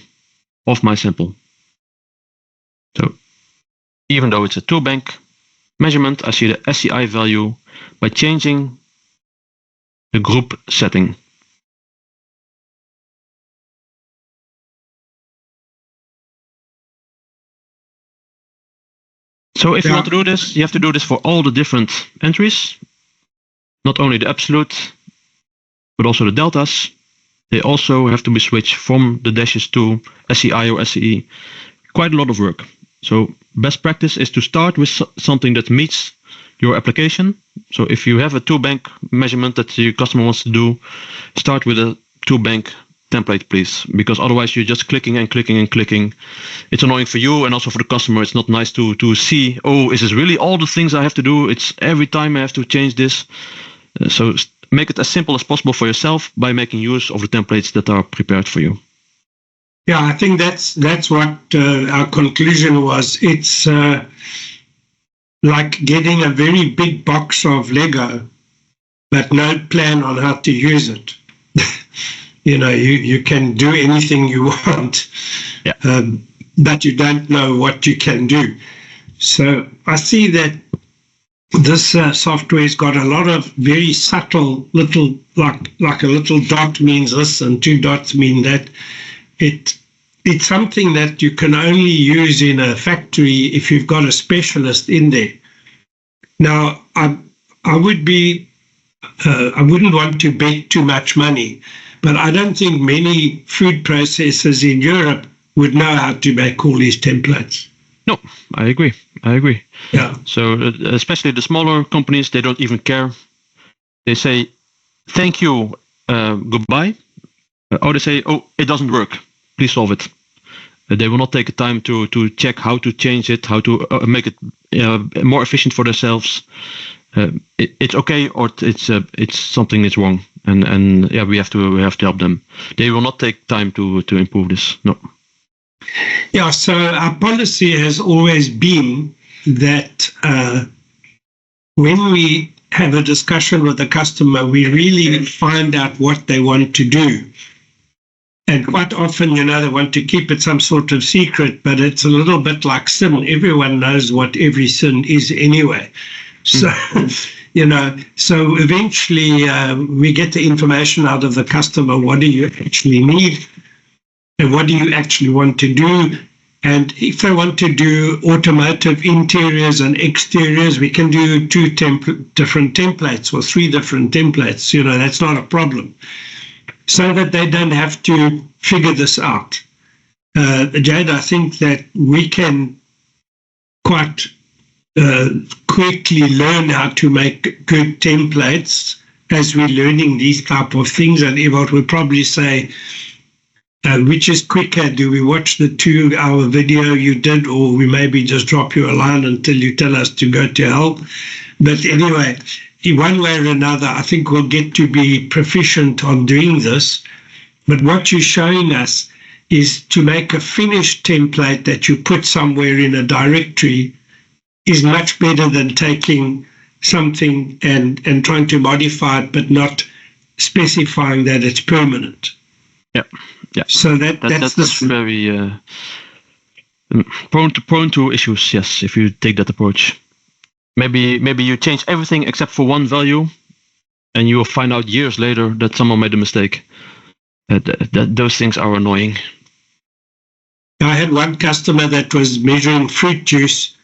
of my sample. So even though it's a two bank measurement, I see the SCI value by changing the group setting. So if you want to do this, you have to do this for all the different entries, not only the absolute, but also the deltas. They also have to be switched from the dashes to SCI or SCE. Quite a lot of work. So best practice is to start with something that meets your application. So if you have a 2-bank measurement that your customer wants to do, start with a 2-bank template, please, because otherwise you're just clicking and clicking and clicking. It's annoying for you and also for the customer. It's not nice to see, oh, is this really all the things I have to do? It's every time I have to change this. So make it as simple as possible for yourself by making use of the templates that are prepared for you. Yeah, I think that's what our conclusion was. It's like getting a very big box of Lego, but no plan on how to use it. You can do anything you want, but you don't know what you can do. So I see that this software's got a lot of very subtle little, like a little dot means this and 2 dots mean that. It's something that you can only use in a factory if you've got a specialist in there. Now, I wouldn't want to bet too much money, but I don't think many food processors in Europe would know how to make all these templates. No, I agree. Yeah. So especially the smaller companies, they don't even care. They say, thank you, goodbye. Or they say, oh, it doesn't work. Please solve it. They will not take the time to check how to change it, how to make it more efficient for themselves. It's okay, or it's something is wrong, and we have to help them. They will not take time to improve this. No. Yeah. So our policy has always been that when we have a discussion with the customer, we really find out what they want to do. And quite often, they want to keep it some sort of secret, but it's a little bit like sin. Everyone knows what every sin is anyway. So, so eventually we get the information out of the customer. What do you actually need? And what do you actually want to do? And if they want to do automotive interiors and exteriors, we can do 2 different templates or 3 different templates. That's not a problem. So that they don't have to figure this out. Jade, I think that we can quite quickly learn how to make good templates as we're learning these type of things. And Ewald would probably say, which is quicker? Do we watch the 2-hour video you did, or we maybe just drop you a line until you tell us to go to hell? But anyway, one way or another, I think we'll get to be proficient on doing this. But what you're showing us is to make a finished template that you put somewhere in a directory is much better than taking something and trying to modify it, but not specifying that it's permanent. Yeah. So that's very prone to issues. Yes, if you take that approach. Maybe you change everything except for one value, and you will find out years later that someone made a mistake. Those things are annoying. I had one customer that was measuring fruit juice,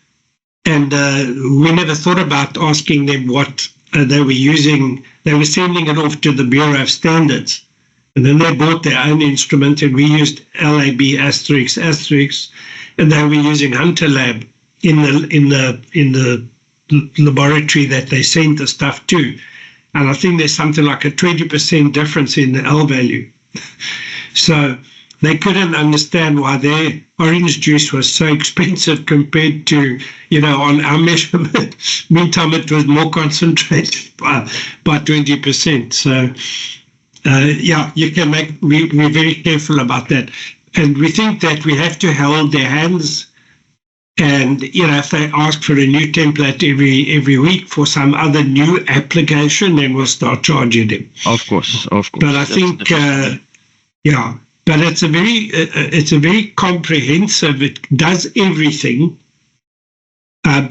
and we never thought about asking them what they were using. They were sending it off to the Bureau of Standards, and then they bought their own instrument, and we used LAB ***, and they were using Hunter Lab in the laboratory that they sent the stuff to. And I think there's something like a 20% difference in the L value. So they couldn't understand why their orange juice was so expensive compared to, on our measurement. Meantime, it was more concentrated by 20%. So, you can we're very careful about that. And we think that we have to hold their hands. And, if they ask for a new template every week for some other new application, then we'll start charging them. Of course. But I think, but it's a very comprehensive, it does everything, but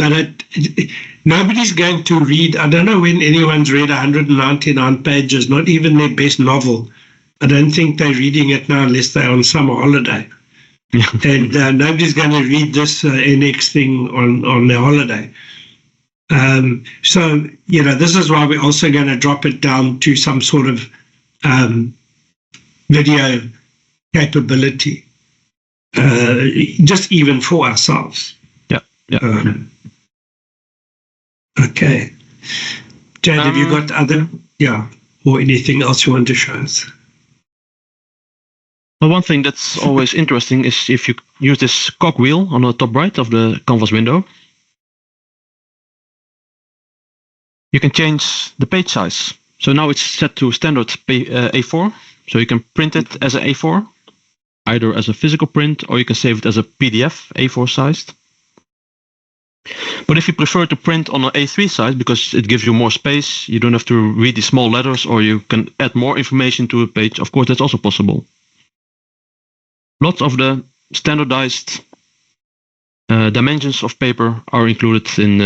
nobody's going to read, I don't know when anyone's read 199 pages, not even their best novel. I don't think they're reading it now unless they're on summer holiday. and nobody's going to read this NX thing on their holiday. So, this is why we're also going to drop it down to some sort of video capability, just even for ourselves. Yeah. Okay. Jade, have you got other, or anything else you want to show us? Well, one thing that's always interesting is if you use this cogwheel on the top right of the canvas window, you can change the page size. So now it's set to standard A4, so you can print it as an A4, either as a physical print or you can save it as a PDF A4 sized. But if you prefer to print on an A3 size because it gives you more space, you don't have to read the small letters, or you can add more information to a page, of course that's also possible. Lots of the standardized dimensions of paper are included in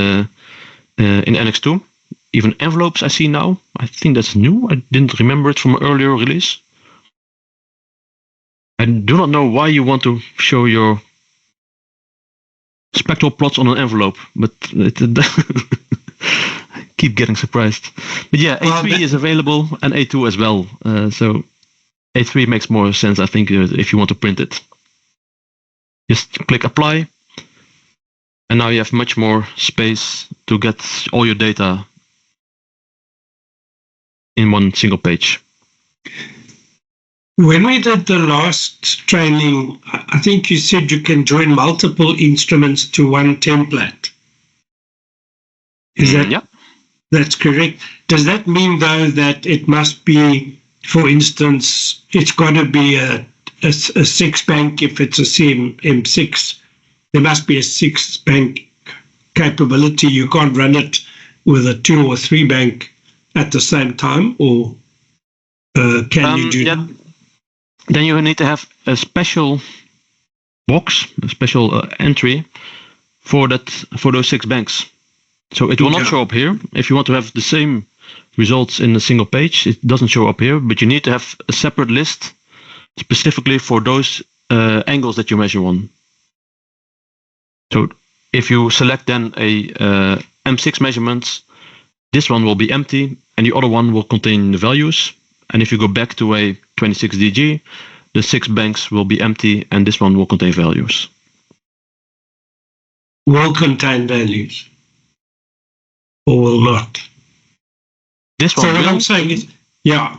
NX2. Even envelopes I see now. I think that's new. I didn't remember it from an earlier release. I do not know why you want to show your spectral plots on an envelope, but I keep getting surprised. But yeah, A3 is available and A2 as well. So A3 makes more sense, I think, if you want to print it. Just click apply, and now you have much more space to get all your data in one single page. When we did the last training, I think you said you can join multiple instruments to one template. Is that? Yeah. That's correct. Does that mean, though, that it must be, for instance, it's got to be a 6-bank if it's a CM6? There must be a 6-bank capability. You can't run it with a 2 or 3-bank at the same time, or can you do that? Then you need to have a special box, a special entry for those 6 banks. So it will not show up here. If you want to have the same results in a single page, it doesn't show up here, but you need to have a separate list specifically for those angles that you measure on. So if you select then a M6 measurements, this one will be empty and the other one will contain the values. And if you go back to a 26DG, the 6 banks will be empty and this one will contain values. Will contain values, or will not? This one so what will. I'm saying is, yeah.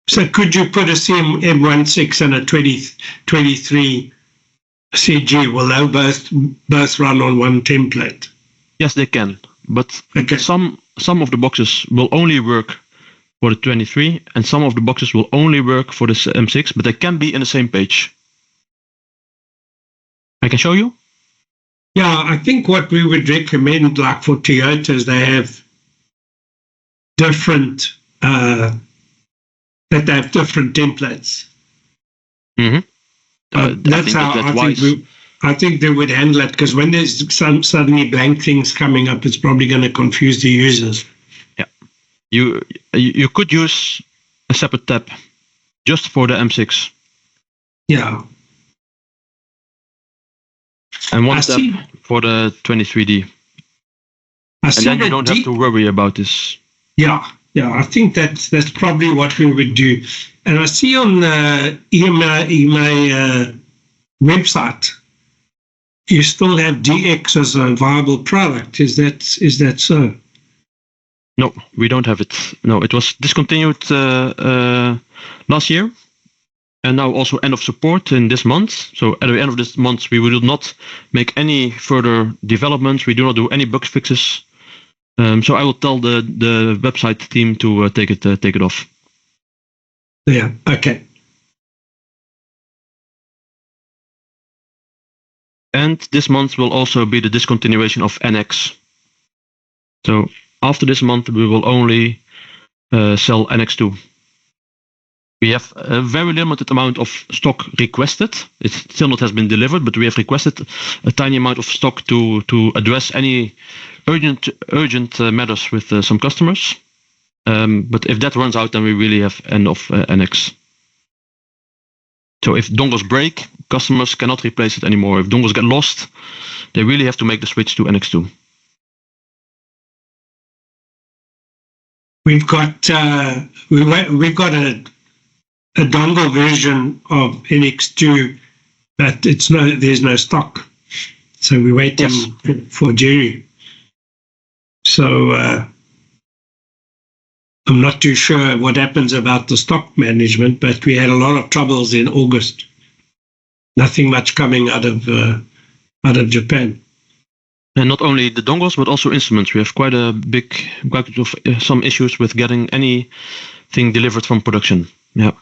So could you put a CM16 and a 23 CG? Will they both run on one template? Yes, they can. But some of the boxes will only work for the 23, and some of the boxes will only work for the M6, but they can be in the same page. I can show you? Yeah, I think what we would recommend, like for Toyotas, they have different, that they have different templates. Mm-hmm. That's how I think they would handle it, because when there's some suddenly blank things coming up, it's probably going to confuse the users. You could use a separate tab just for the M6. Yeah. And one tab for the 23D. And then you don't have to worry about this. Yeah, I think that's probably what we would do. And I see on the EMA website, you still have DX as a viable product. Is that so? No, we don't have it. No, it was discontinued last year, and now also end of support in this month. So at the end of this month, we will not make any further developments. We do not do any bug fixes. So I will tell the website team to take it off. Yeah. Okay. And this month will also be the discontinuation of NX. So after this month, we will only sell NX2. We have a very limited amount of stock requested. It still not has been delivered, but we have requested a tiny amount of stock to address any urgent matters with some customers. But if that runs out, then we really have end of NX. So if dongles break, customers cannot replace it anymore. If dongles get lost, they really have to make the switch to NX2. We've got a dongle version of NX2, but there's no stock. So we're waiting for Jerry. So I'm not too sure what happens about the stock management, but we had a lot of troubles in August. Nothing much coming out of Japan. And not only the dongles, but also instruments. We have quite some issues with getting anything delivered from production. Yeah.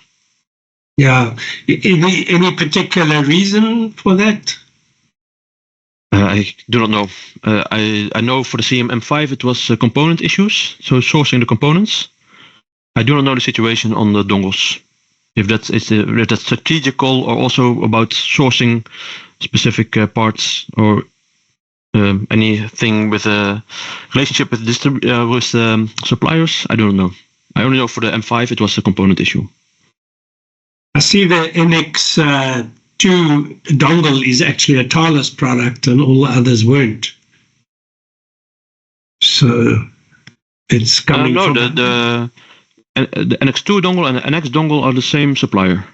Yeah. Any particular reason for that? I do not know. I know for the CM-M5 it was component issues, so sourcing the components. I do not know the situation on the dongles. If that's strategical or also about sourcing specific parts or anything with a relationship with suppliers, I don't know. I only know for the M5 it was a component issue. I see the NX2 dongle is actually a Thales product and all the others weren't. So it's coming from... No, the NX2 dongle and the NX dongle are the same supplier.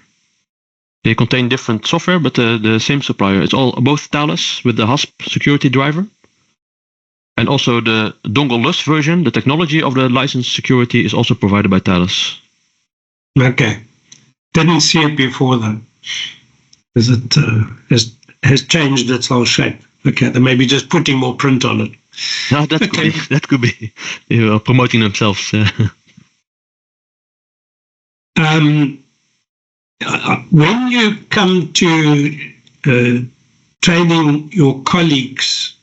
They contain different software, but the same supplier. It's all both Thales with the HASP security driver. And also the dongle Lust version, the technology of the license security is also provided by Thales. Okay. Didn't see it before though. Is it has changed its whole shape? Okay, they may be just putting more print on it. No, that could be. Promoting themselves. When you come to training your colleagues,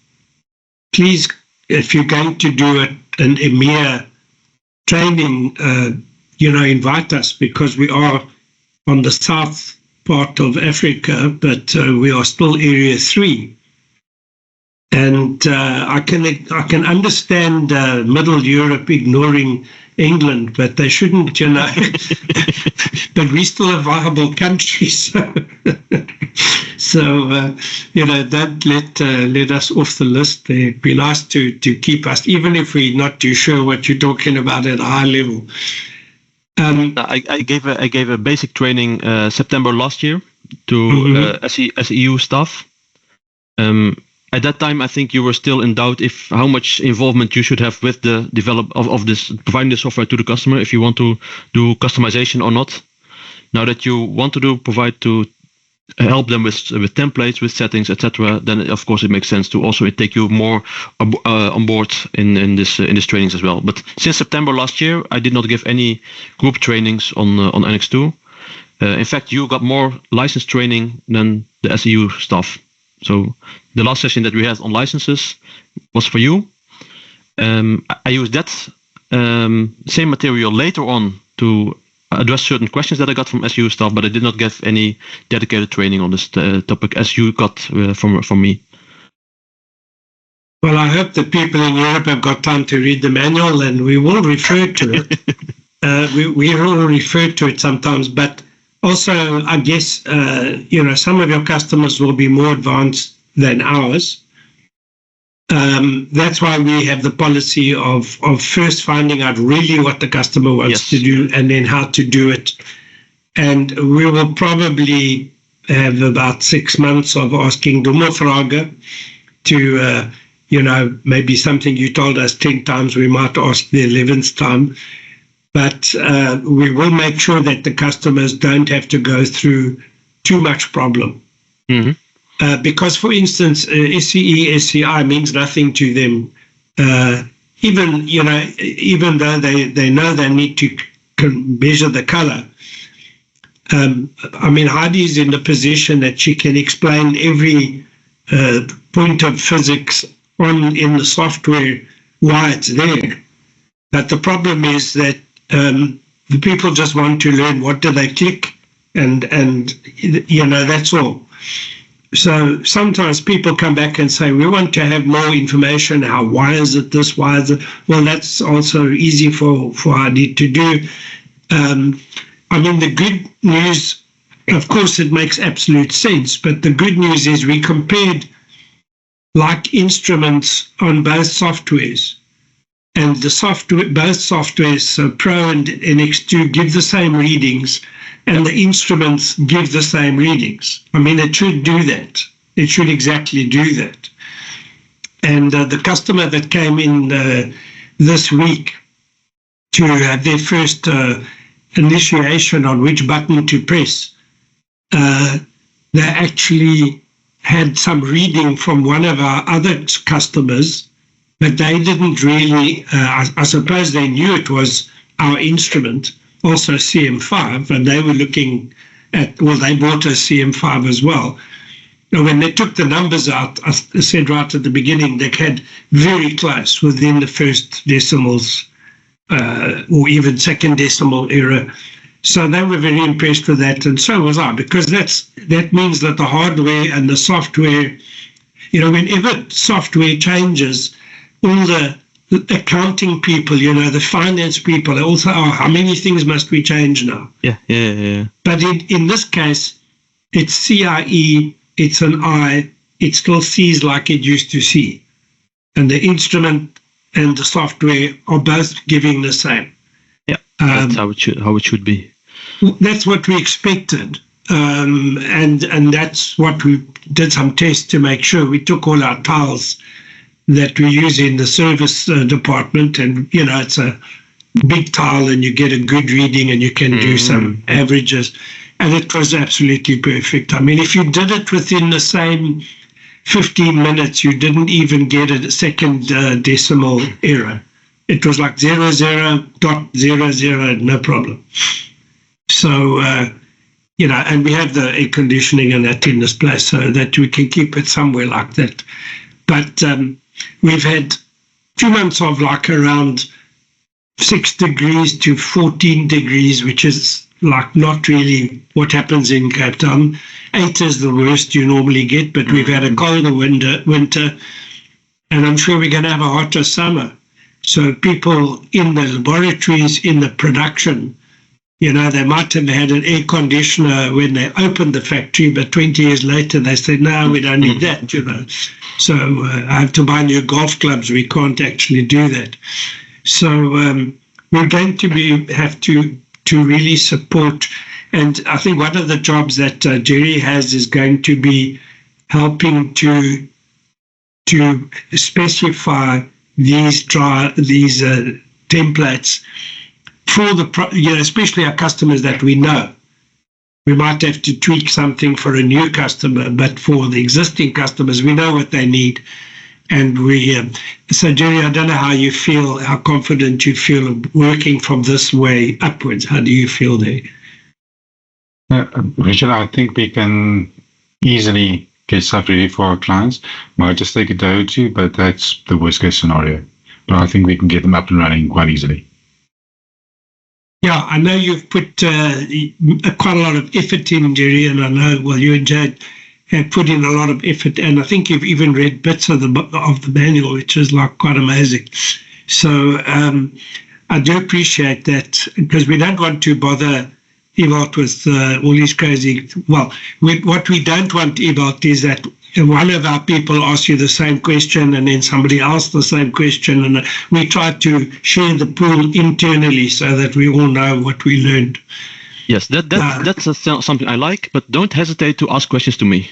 please, if you're going to do an EMEA training, invite us, because we are on the south part of Africa, but we are still Area 3. And I can understand Middle Europe ignoring England, but they shouldn't, but we're still a viable country. So don't let us off the list. It'd be nice to keep us, even if we're not too sure what you're talking about at a high level. I gave a basic training September last year to SEU staff. At that time, I think you were still in doubt if how much involvement you should have with the of this, providing the software to the customer, if you want to do customization or not. Now that you want to provide to help them with templates, with settings, etc., then of course it makes sense to also take you more on board in this trainings as well. But since September last year, I did not give any group trainings on NX2. In fact, you got more license training than the SEU staff. So the last session that we had on licenses was for you. I used that same material later on to address certain questions that I got from SU staff, but I did not give any dedicated training on this topic as you got from me. Well, I hope the people in Europe have got time to read the manual, and we will refer to it. We will refer to it sometimes, but also, I guess, some of your customers will be more advanced than ours. That's why we have the policy of first finding out really what the customer wants to do and then how to do it. And we will probably have about 6 months of asking Dummerfrage to, maybe something you told us 10 times, we might ask the 11th time. But we will make sure that the customers don't have to go through too much problem. Mm-hmm. Because, for instance, SCE, SCI means nothing to them. Even though they know they need to measure the color. Heidi's in the position that she can explain every point of physics in the software why it's there. But the problem is that the people just want to learn what do they click, and that's all. So sometimes people come back and say, we want to have more information. Why is it this? Why is it? Well, that's also easy for Heidi to do. The good news of course, it makes absolute sense. But the good news is we compared like instruments on both softwares. And the software, both softwares, so Pro and NX2, give the same readings, and the instruments give the same readings. I mean, it should do that. It should exactly do that. And the customer that came in this week to have their first initiation on which button to press, they actually had some reading from one of our other customers, but they didn't really, I suppose they knew it was our instrument, also CM5, and they were looking at, well, they bought a CM5 as well. And when they took the numbers out, I said right at the beginning, they had very close within the first decimals or even second decimal error. So they were very impressed with that, and so was I, because that means that the hardware and the software, whenever software changes, all the accounting people, the finance people, they also, how many things must we change now? Yeah. But in this case, it's CIE, it's an I, it still sees like it used to see. And the instrument and the software are both giving the same. Yeah, that's how it should be. That's what we expected. And that's what we did some tests to make sure. We took all our tiles that we use in the service department, and it's a big tile and you get a good reading and you can do some averages, and it was absolutely perfect. I mean, if you did it within the same 15 minutes, you didn't even get a second decimal error. It was like 00.00, no problem. So and we have the air conditioning and that in this place so that we can keep it somewhere like that. But we've had 2 months of like around 6 degrees to 14 degrees, which is like not really what happens in Cape Town. 8 is the worst you normally get, but we've had a colder winter, and I'm sure we're going to have a hotter summer. So people in the laboratories, in the production, they might have had an air conditioner when they opened the factory, but 20 years later they said, no, we don't need that, So I have to buy new golf clubs. We can't actually do that. So we're going to have to really support. And I think one of the jobs that Jerry has is going to be helping to specify these templates for especially our customers that we know. We might have to tweak something for a new customer, but for the existing customers, we know what they need. And so Jerry, I don't know how you feel, how confident you feel of working from this way upwards. How do you feel there? Richard, I think we can easily get stuff ready for our clients. Might just take a day or two, but that's the worst case scenario. But I think we can get them up and running quite easily. Yeah, I know you've put quite a lot of effort in, Jerry, and I know, well, you and Jade have put in a lot of effort, and I think you've even read bits of the manual, which is like quite amazing. So I do appreciate that, because we don't want to bother Ewald with all these crazy. Well, what we don't want, Ewald, is that one of our people asks you the same question and then somebody asks the same question, and we try to share the pool internally so that we all know what we learned. Yes, that's something I like, but don't hesitate to ask questions to me.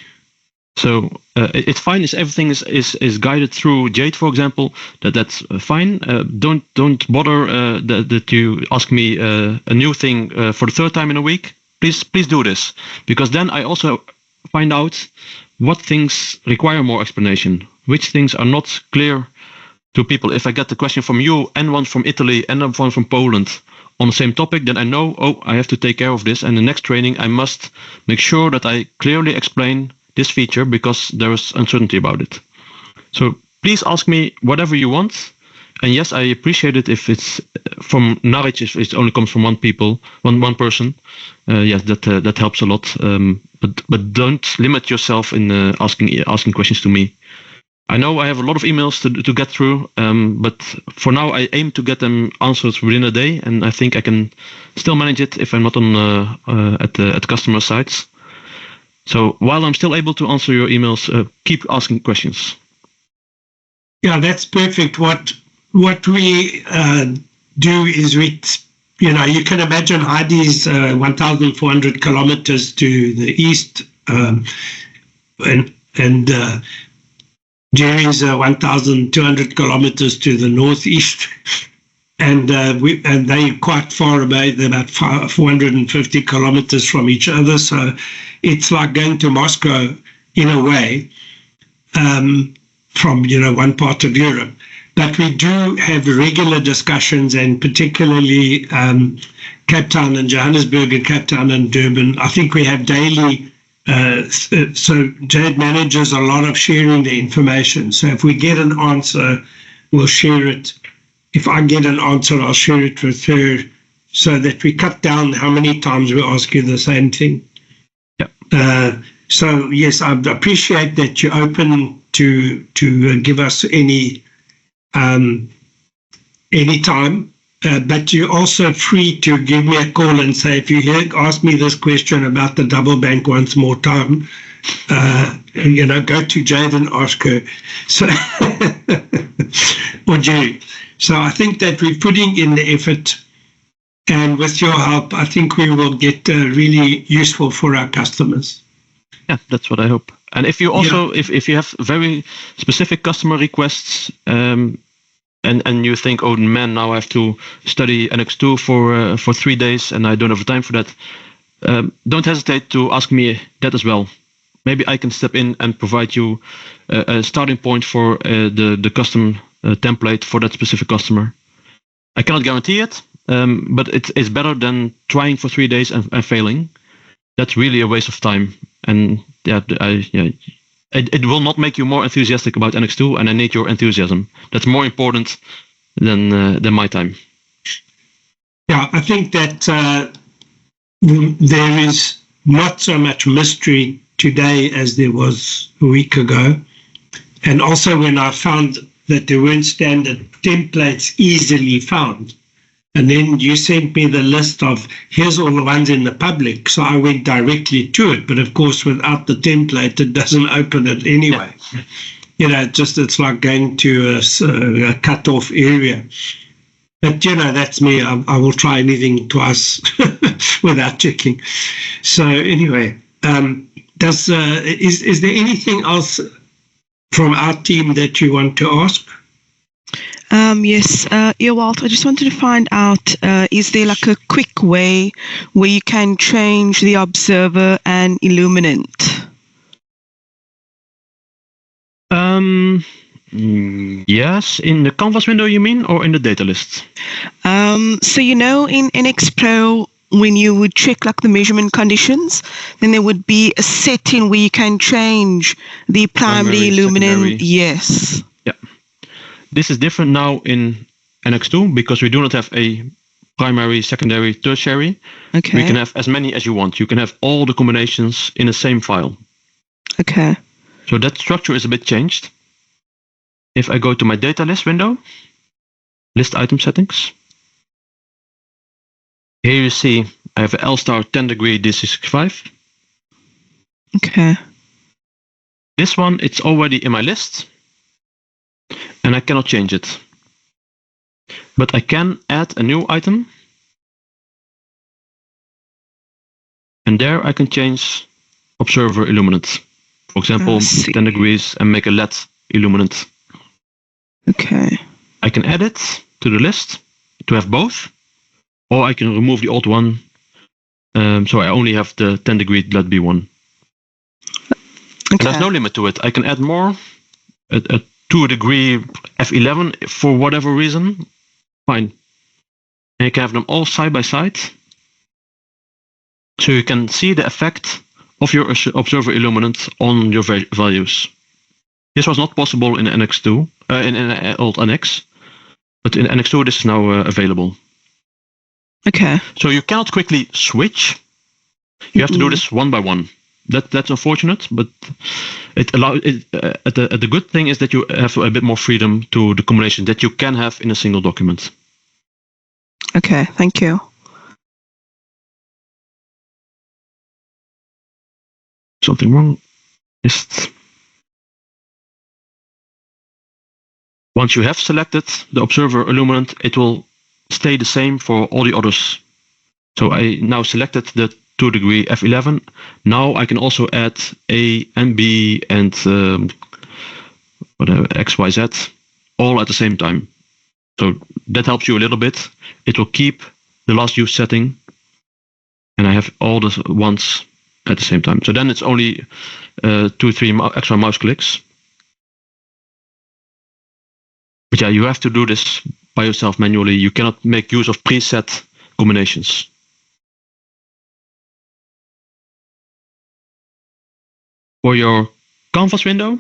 So it's fine if everything is guided through Jade, for example. That's fine. Don't bother that you ask me a new thing for the third time in a week. Please do this, because then I also find out what things require more explanation, which things are not clear to people. If I get the question from you and one from Italy and one from Poland on the same topic, then I know, I have to take care of this. And the next training, I must make sure that I clearly explain this feature, because there is uncertainty about it. So please ask me whatever you want. And yes, I appreciate it if it's from NARICH, if it only comes from one person. Yes, that helps a lot. But don't limit yourself in asking questions to me. I know I have a lot of emails to get through, but for now I aim to get them answered within a day, and I think I can still manage it if I'm not on at customer sites. So while I'm still able to answer your emails, keep asking questions. Yeah, that's perfect. What we do is you can imagine Heidi's 1,400 kilometers to the east, and Jerry's 1,200 kilometers to the northeast, and they're quite far away. They're about 450 kilometers from each other. So it's like going to Moscow in a way, from one part of Europe. But we do have regular discussions, and particularly Cape Town and Johannesburg and Cape Town and Durban. I think we have daily. So Jade manages a lot of sharing the information. So if we get an answer, we'll share it. If I get an answer, I'll share it with her, so that we cut down how many times we ask you the same thing. Yeah. So yes, I appreciate that you're open to give us any time. But you're also free to give me a call and say, if you ask me this question about the double bank once more time, go to Jade and ask her. So, or Jerry. So I think that we're putting in the effort, and with your help, I think we will get really useful for our customers. Yeah, that's what I hope. And if you also, if you have very specific customer requests, and you think, oh man, now I have to study NX2 for 3 days and I don't have time for that, don't hesitate to ask me that as well. Maybe I can step in and provide you a starting point for the custom template for that specific customer. I cannot guarantee it, but it's better than trying for 3 days and failing. That's really a waste of time. And it will not make you more enthusiastic about NX2, and I need your enthusiasm. That's more important than my time. Yeah, I think that there is not so much mystery today as there was a week ago. And also when I found that there weren't standard templates easily found. And then you sent me the list of, here's all the ones in the public. So I went directly to it. But of course, without the template, it doesn't open it anyway. Yeah. It's like going to a cut-off area. But, that's me. I will try anything twice without checking. So anyway, is there anything else from our team that you want to ask? Yes, Ewald, I just wanted to find out, is there like a quick way where you can change the observer and illuminant? Yes, in the canvas window you mean, or in the data list? So in NX Pro, when you would check like the measurement conditions, then there would be a setting where you can change the primary illuminant. Secondary. Yes. Yeah. This is different now in NX2 because we do not have a primary, secondary, tertiary. Okay. We can have as many as you want. You can have all the combinations in the same file. Okay. So that structure is a bit changed. If I go to my data list window, list item settings. Here you see I have an L-star 10 degree D65. Okay. This one, it's already in my list. And I cannot change it. But I can add a new item. And there I can change observer illuminant. For example, 10 degrees and make a LED illuminant. Okay. I can add it to the list to have both. Or I can remove the old one. So I only have the 10 degree LED B1. Okay. And there's no limit to it. I can add more. A 2 degree F11 for whatever reason, fine. And you can have them all side by side. So you can see the effect of your observer illuminant on your values. This was not possible in NX2, in old NX, but in NX2 this is now available. Okay. So you cannot quickly switch. You have to do this one by one. That's unfortunate, but The good thing is that you have a bit more freedom to the combination that you can have in a single document. Okay, thank you. Something wrong. Just once you have selected the observer illuminant, it will stay the same for all the others. So I now selected the 2 degree F11. Now I can also add A and B and whatever, X, Y, Z, all at the same time. So that helps you a little bit. It will keep the last used setting, and I have all the ones at the same time. So then it's only 2-3 extra mouse clicks. But yeah, you have to do this by yourself manually. You cannot make use of preset combinations. For your canvas window,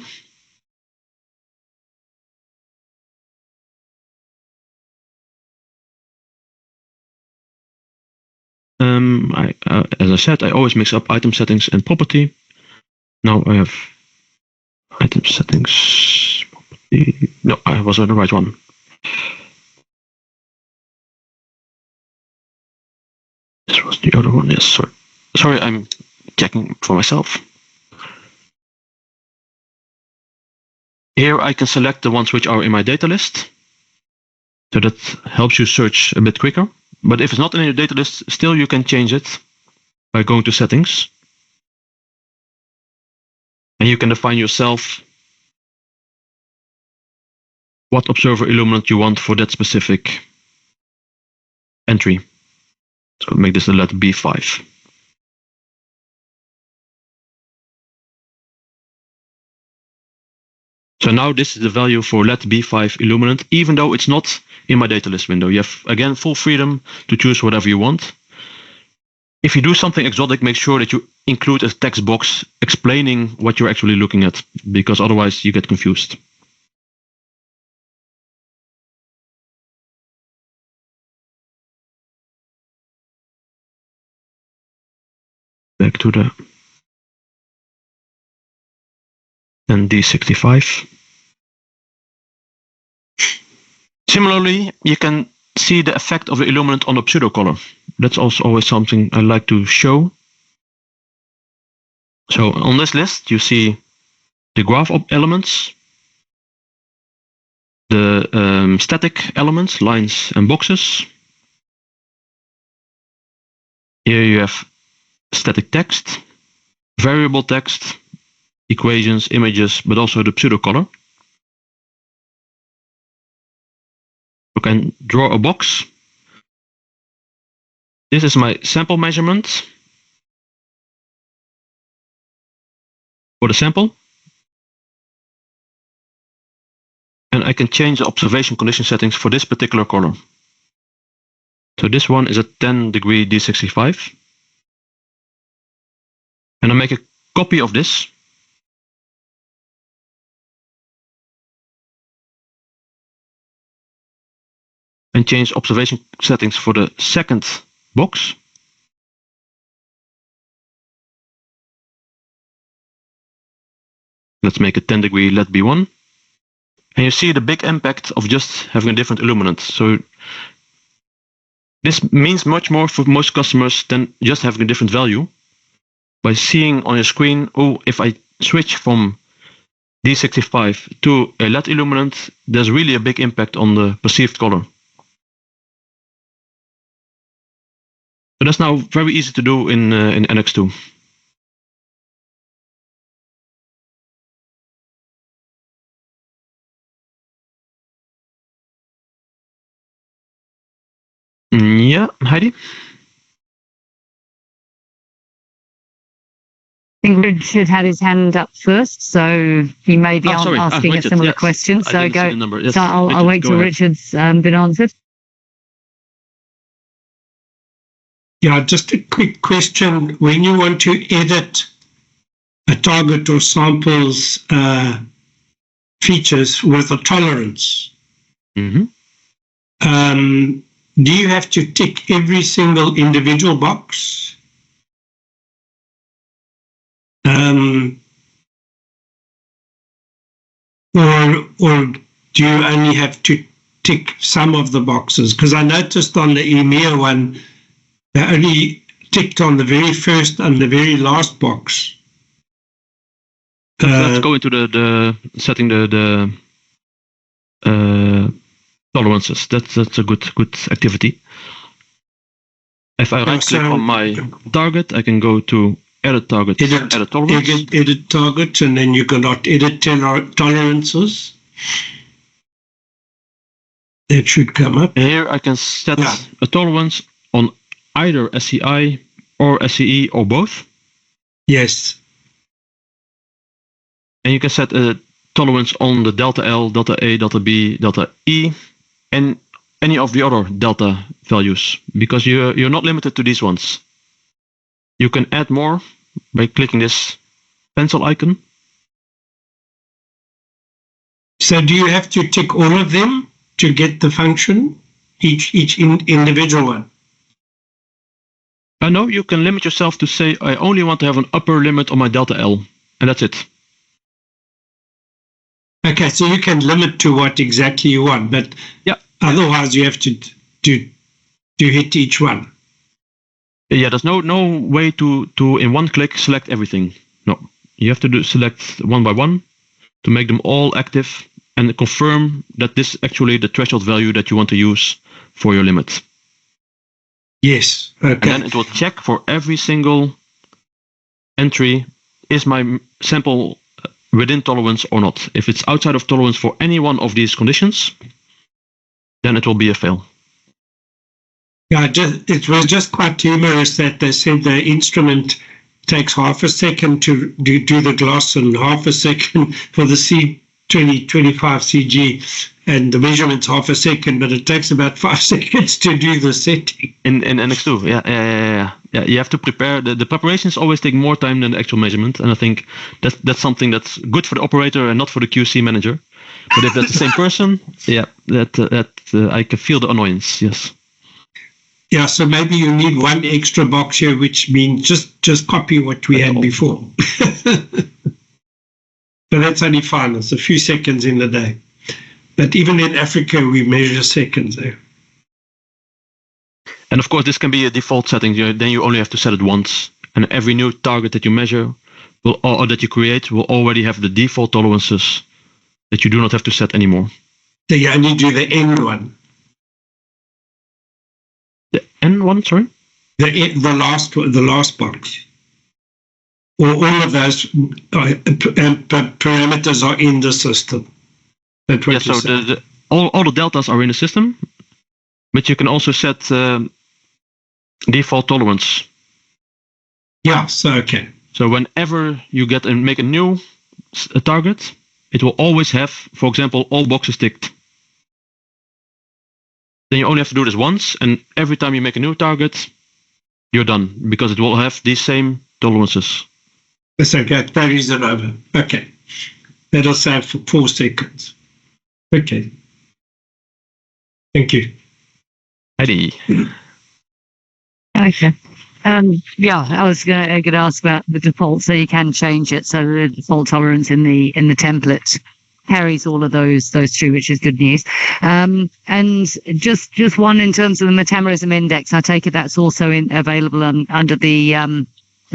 as I said, I always mix up item settings and property. Now I have item settings, property. No, I was on the right one. This was the other one. Yes, sorry, I'm checking for myself. Here I can select the ones which are in my data list. So that helps you search a bit quicker. But if it's not in your data list, still you can change it by going to settings. And you can define yourself what observer illuminant you want for that specific entry. So make this the letter B5. So now this is the value for let B5 illuminant, even though it's not in my data list window. You have, again, full freedom to choose whatever you want. If you do something exotic, make sure that you include a text box explaining what you're actually looking at, because otherwise you get confused. Back to the D65. Similarly, you can see the effect of the illuminant on the pseudo color. That's also always something I like to show. So on this list, you see the graph elements, the static elements, lines and boxes. Here you have static text, variable text, equations, images, but also the pseudo color. You can draw a box. This is my sample measurement for the sample. And I can change the observation condition settings for this particular color. So this one is a 10 degree D65. And I make a copy of this. And change observation settings for the second box. Let's make it 10 degree let B1. And you see the big impact of just having a different illuminant. So this means much more for most customers than just having a different value. By seeing on your screen, oh, if I switch from D65 to a LED illuminant, there's really a big impact on the perceived color. So that's now very easy to do in NX2. Yeah, Heidi? I think Richard had his hand up first, so he may be asking a similar question. So Yes, so I'll wait till Richard's been answered. Yeah, just a quick question. When you want to edit a target or sample's features with a tolerance, do you have to tick every single individual box? or do you only have to tick some of the boxes? Because I noticed on the EMEA one, they only ticked on the very first and the very last box. Let's go into the setting the tolerances. That's a good activity. If I right click on my target, I can go to edit target, edit tolerance. Edit target, and then you cannot edit tolerances. That should come up. Here I can set a tolerance on either SCI or SCE or both. Yes. And you can set a tolerance on the delta L, delta A, delta B, delta E, and any of the other delta values, because you're not limited to these ones. You can add more by clicking this pencil icon. So do you have to tick all of them to get the function, each individual one? No, you can limit yourself to say, I only want to have an upper limit on my delta L, and that's it. Okay, so you can limit to what exactly you want, but otherwise you have to hit each one. Yeah, there's no way to in one click select everything. No, you have to select one by one to make them all active and confirm that this is actually the threshold value that you want to use for your limit. Yes. Okay. And then it will check for every single entry, is my sample within tolerance or not. If it's outside of tolerance for any one of these conditions, then it will be a fail. Yeah, it was just quite humorous that they said the instrument takes half a second to do the gloss and half a second for the C2025 CG, and the measurement's half a second, but it takes about 5 seconds to do the setting. In NX2, yeah. You have to prepare. The preparations always take more time than the actual measurement, and I think that's something that's good for the operator and not for the QC manager. But if that's the same person, I can feel the annoyance. Yes. Yeah, so maybe you need one extra box here, which means just copy what we had before. But that's only fine. It's a few seconds in the day. But even in Africa, we measure seconds there. And of course, this can be a default setting. Then you only have to set it once. And every new target that you measure or that you create will already have the default tolerances that you do not have to set anymore. So you only do the end one. The N one, sorry? The last box. Or all of those parameters are in the system. That's what so all the deltas are in the system, but you can also set default tolerance. Yeah, so okay. So whenever you get and make a new target, it will always have, for example, all boxes ticked. Then you only have to do this once, and every time you make a new target, you're done, because it will have these same tolerances. That's okay. Carries it over. Okay. That'll save for 4 seconds. Okay. Thank you. Eddie. Okay. I was going to ask about the default, so you can change it. So the default tolerance in the template carries all of those through, which is good news. And just one in terms of the metamerism index. I take it that's also available under the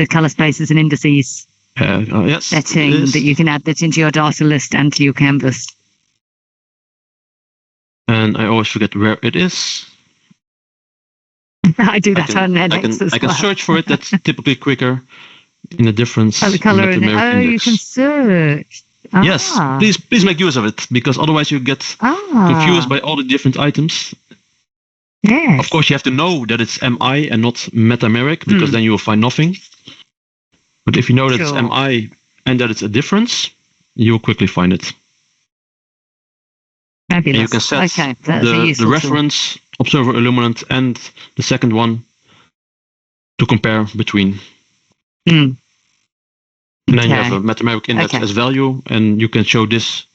color spaces and indices yes, setting that you can add that into your data list and to your canvas. And I always forget where it is. I do that on NX as well. I can search for it. That's typically quicker in the difference. The color in it. Oh, index. You can search. Yes, please make use of it, because otherwise you get confused by all the different items. Yes. Of course, you have to know that it's MI and not metameric, because then you will find nothing. But if you know that it's MI and that it's a difference, you will quickly find it. Fabulous. And you can set the reference, observer illuminant, and the second one to compare between. And then you have a metameric index as value, and you can show this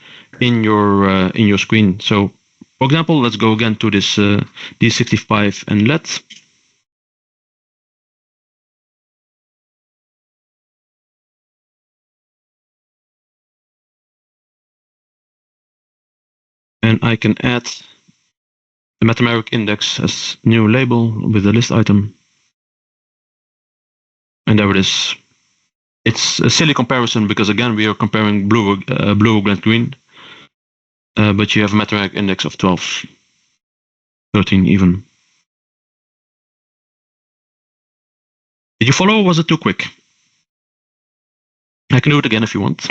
in your screen. So, for example, let's go again to this D65 and LED. And I can add the mathematical index as new label with the list item. And there it is. It's a silly comparison because again we are comparing blue against green, but you have a mathematical index of 12, 13 even. Did you follow or was it too quick? I can do it again if you want.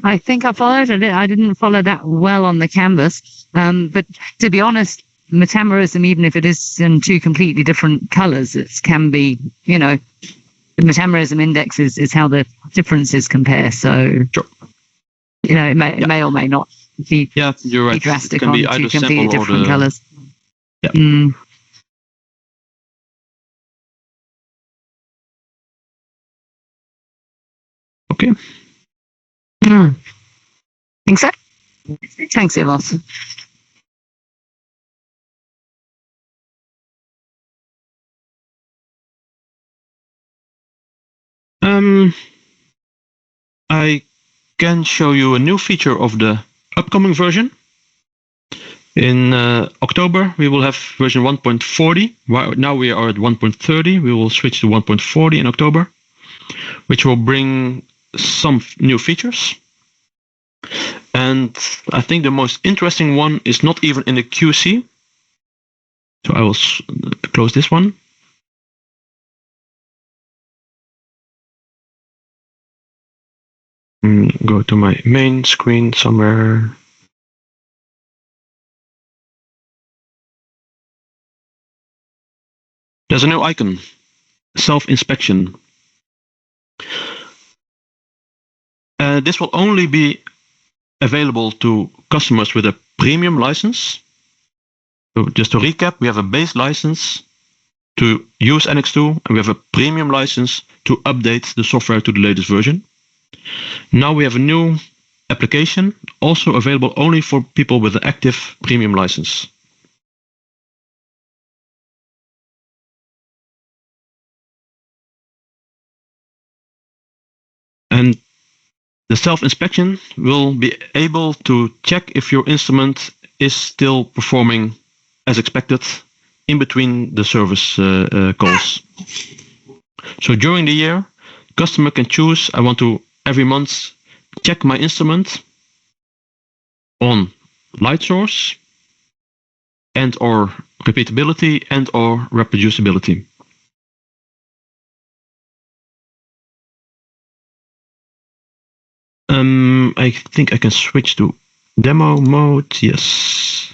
I think I followed it. I didn't follow that well on the canvas. But to be honest, metamerism, even if it is in two completely different colors, it can be, the metamerism index is how the differences compare. So, sure. It may or may not be, you're right. drastic it can on be two completely different colors. Yeah. Okay. Think so? Thanks, Ewald. I can show you a new feature of the upcoming version. In October, we will have version 1.40. Now we are at 1.30. We will switch to 1.40 in October, which will bring some new features. And I think the most interesting one is not even in the QC. So I will close this one. Go to my main screen somewhere. There's a new icon, self-inspection. This will only be available to customers with a premium license. So just to recap, we have a base license to use NX2, and we have a premium license to update the software to the latest version. Now we have a new application, also available only for people with an active premium license. And the self-inspection will be able to check if your instrument is still performing as expected in between the service calls. So during the year, customer can choose, I want to every month check my instrument on light source and or repeatability and or reproducibility. I think I can switch to demo mode. Yes.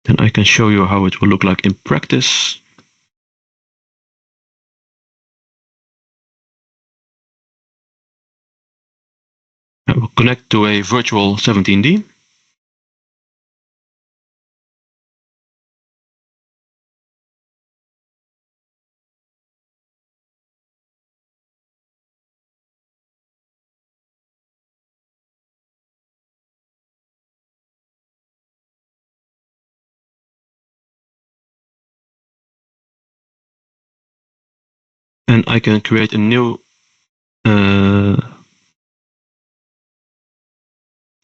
Then I can show you how it will look like in practice. I will connect to a virtual 17D. And I can create a new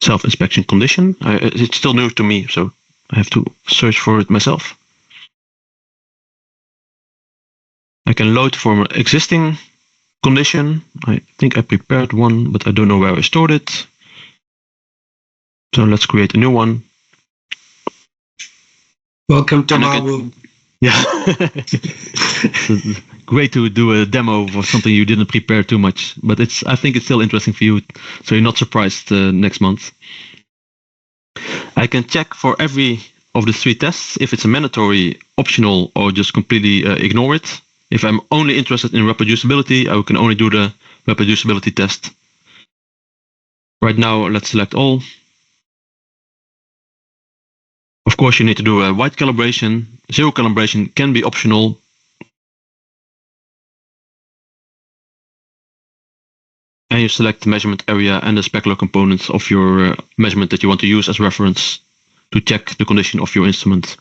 self-inspection condition. It's still new to me, so I have to search for it myself. I can load from an existing condition. I think I prepared one, but I don't know where I stored it. So let's create a new one. Welcome to my room. Yeah. Great to do a demo of something you didn't prepare too much, but I think it's still interesting for you, so you're not surprised next month. I can check for every of the 3 tests if it's a mandatory, optional, or just completely ignore it. If I'm only interested in reproducibility, I can only do the reproducibility test. Right now, let's select all. Of course, you need to do a white calibration. Zero calibration can be optional. And you select the measurement area and the specular components of your measurement that you want to use as reference to check the condition of your instrument.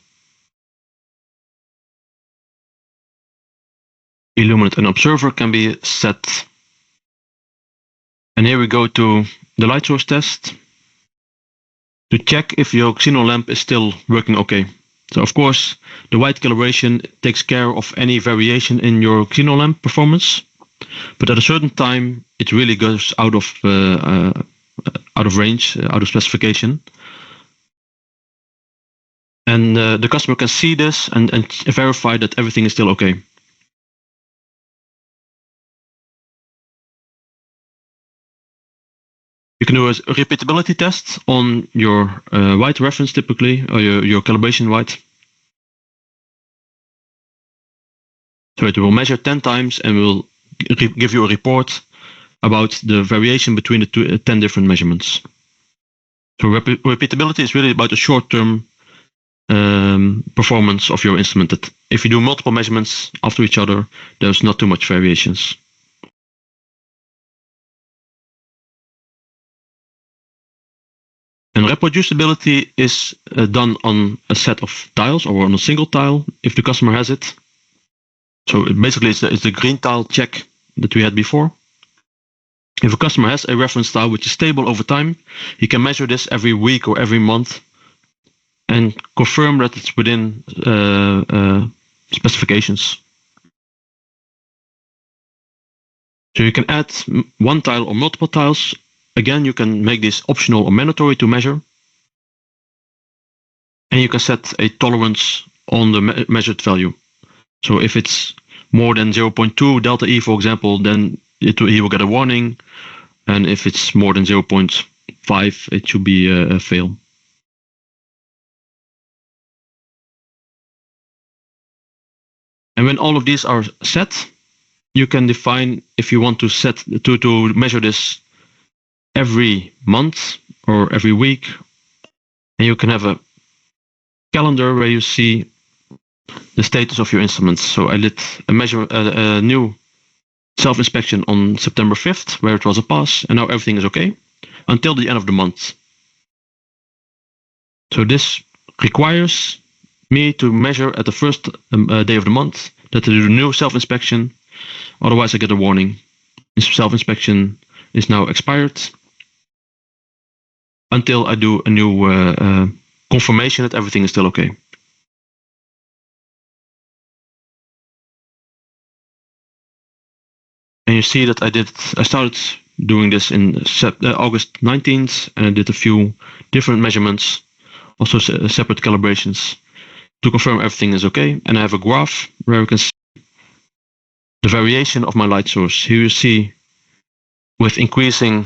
Illuminate and observer can be set. And here we go to the light source test. to check if your xenon lamp is still working okay. So of course, the white calibration takes care of any variation in your xenon lamp performance, but at a certain time, it really goes out of range, out of specification. And the customer can see this and verify that everything is still okay. You can do a repeatability test on your white reference typically, or your calibration white. So it will measure 10 times and will give you a report about the variation between the 10 different measurements. So repeatability is really about the short-term performance of your instrument. That if you do multiple measurements after each other, there's not too much variations. And reproducibility is done on a set of tiles or on a single tile if the customer has it. So basically it's the green tile check that we had before. If a customer has a reference tile which is stable over time, he can measure this every week or every month and confirm that it's within specifications. So you can add one tile or multiple tiles. Again, you can make this optional or mandatory to measure. And you can set a tolerance on the measured value. So if it's more than 0.2 delta E, for example, then he will get a warning. And if it's more than 0.5, it should be a fail. And when all of these are set, you can define if you want to set to measure this every month or every week, and you can have a calendar where you see the status of your instruments. So I did a new self-inspection on September 5th, where it was a pass, and now everything is okay until the end of the month. So this requires me to measure at the first day of the month that I do a new self-inspection, otherwise I get a warning. This self-inspection is now expired until I do a new confirmation that everything is still okay. And you see that I started doing this in August 19th, and I did a few different measurements, also separate calibrations, to confirm everything is okay. And I have a graph where you can see the variation of my light source. Here you see with increasing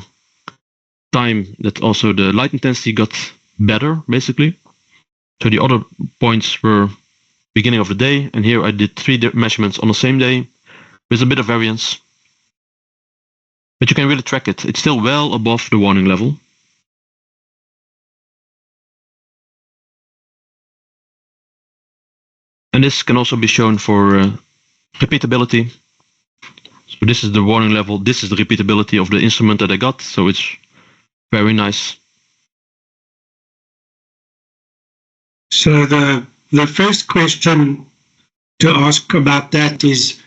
time that also the light intensity got better, basically. So the other points were beginning of the day, and here I did 3 measurements on the same day with a bit of variance. But you can really track it. It's still well above the warning level. And this can also be shown for repeatability. So this is the warning level. This is the repeatability of the instrument that I got. So it's very nice. So the first question to ask about that is,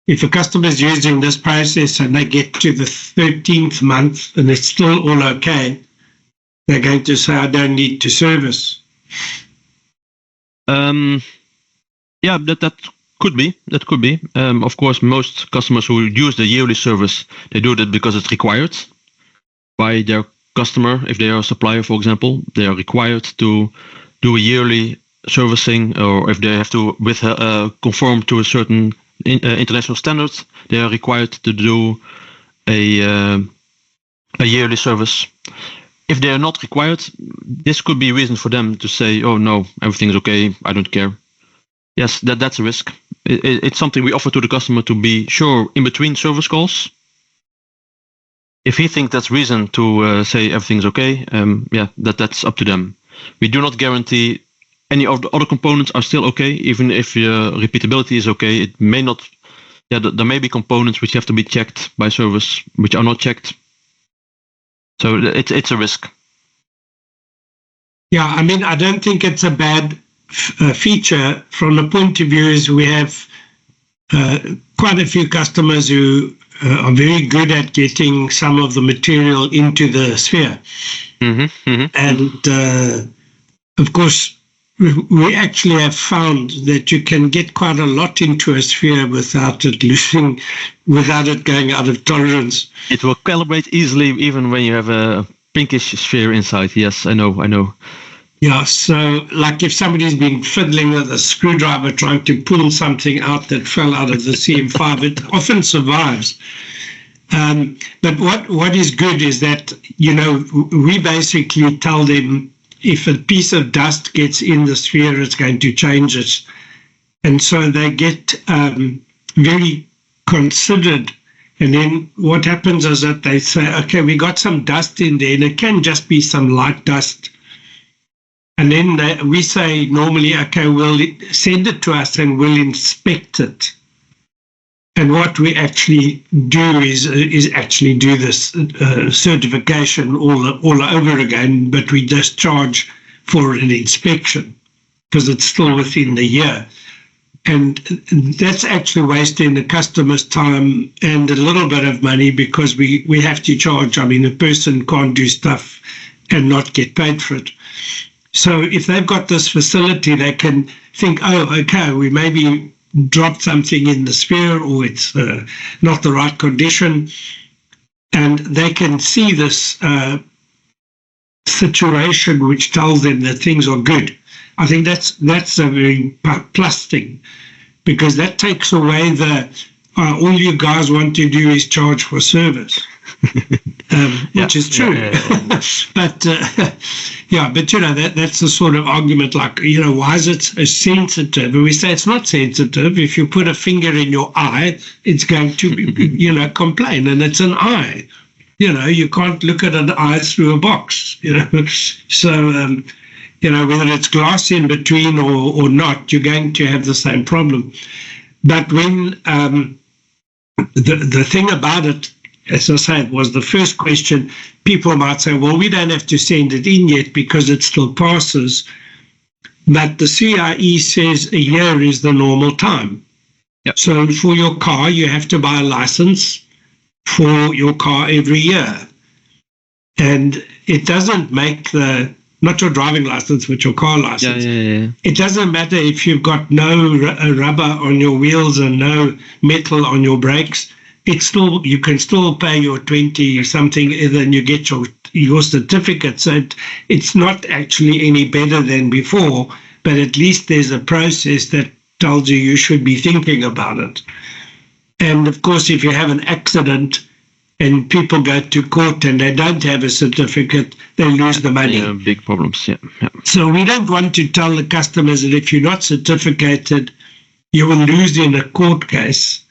if a customer is using this process and they get to the 13th month and it's still all okay, they're going to say, I don't need to service. Yeah, that could be. That could be. Of course, most customers who use the yearly service, they do that because it's required by their customer. If they are a supplier, for example, they are required to do a yearly servicing, or if they have to conform to a certain international standards, they are required to do a yearly service. If they are not required, this could be a reason for them to say, oh no, everything's okay, I don't care. Yes, that's a risk. It's something we offer to the customer to be sure in between service calls. If he thinks that's reason to say everything's okay, yeah, that's up to them. We do not guarantee any of the other components are still okay, even if repeatability is okay. It may not. Yeah, there may be components which have to be checked by service, which are not checked. So it's a risk. Yeah, I mean, I don't think it's a bad feature from the point of view is we have quite a few customers who are very good at getting some of the material into the sphere. And of course, we actually have found that you can get quite a lot into a sphere without it going out of tolerance. It will calibrate easily even when you have a pinkish sphere inside. Yes, I know. Yeah, so like if somebody's been fiddling with a screwdriver trying to pull something out that fell out of the CM5, it often survives. But what is good is that, we basically tell them if a piece of dust gets in the sphere, it's going to change it. And so they get very considered. And then what happens is that they say, okay, we got some dust in there, and it can just be some light dust. And then we say normally, okay, we'll send it to us and we'll inspect it. And what we actually do is actually do this certification all over again, but we just charge for an inspection because it's still within the year. And that's actually wasting the customer's time and a little bit of money because we have to charge. I mean, a person can't do stuff and not get paid for it. So if they've got this facility, they can think, oh, okay, we maybe dropped something in the sphere or it's not the right condition. And they can see this situation which tells them that things are good. I think that's a very plus thing, because that takes away the all you guys want to do is charge for service, which is true. But that's the sort of argument like, why is it sensitive? And we say it's not sensitive. If you put a finger in your eye, it's going to, complain, and it's an eye. You can't look at an eye through a box, So, whether it's glass in between or not, you're going to have the same problem. But when the thing about it, as I said, was the first question, people might say, well, we don't have to send it in yet because it still passes. But the CIE says a year is the normal time. Yep. So for your car, you have to buy a license for your car every year. And it doesn't make not your driving license, but your car license. Yeah. It doesn't matter if you've got no rubber on your wheels and no metal on your brakes. You can still pay your 20 something, then you get your certificate. So it's not actually any better than before, but at least there's a process that tells you should be thinking about it. And of course, if you have an accident and people go to court and they don't have a certificate, they lose the money. Yeah, big problems, yeah. So we don't want to tell the customers that if you're not certificated, you will lose in a court case,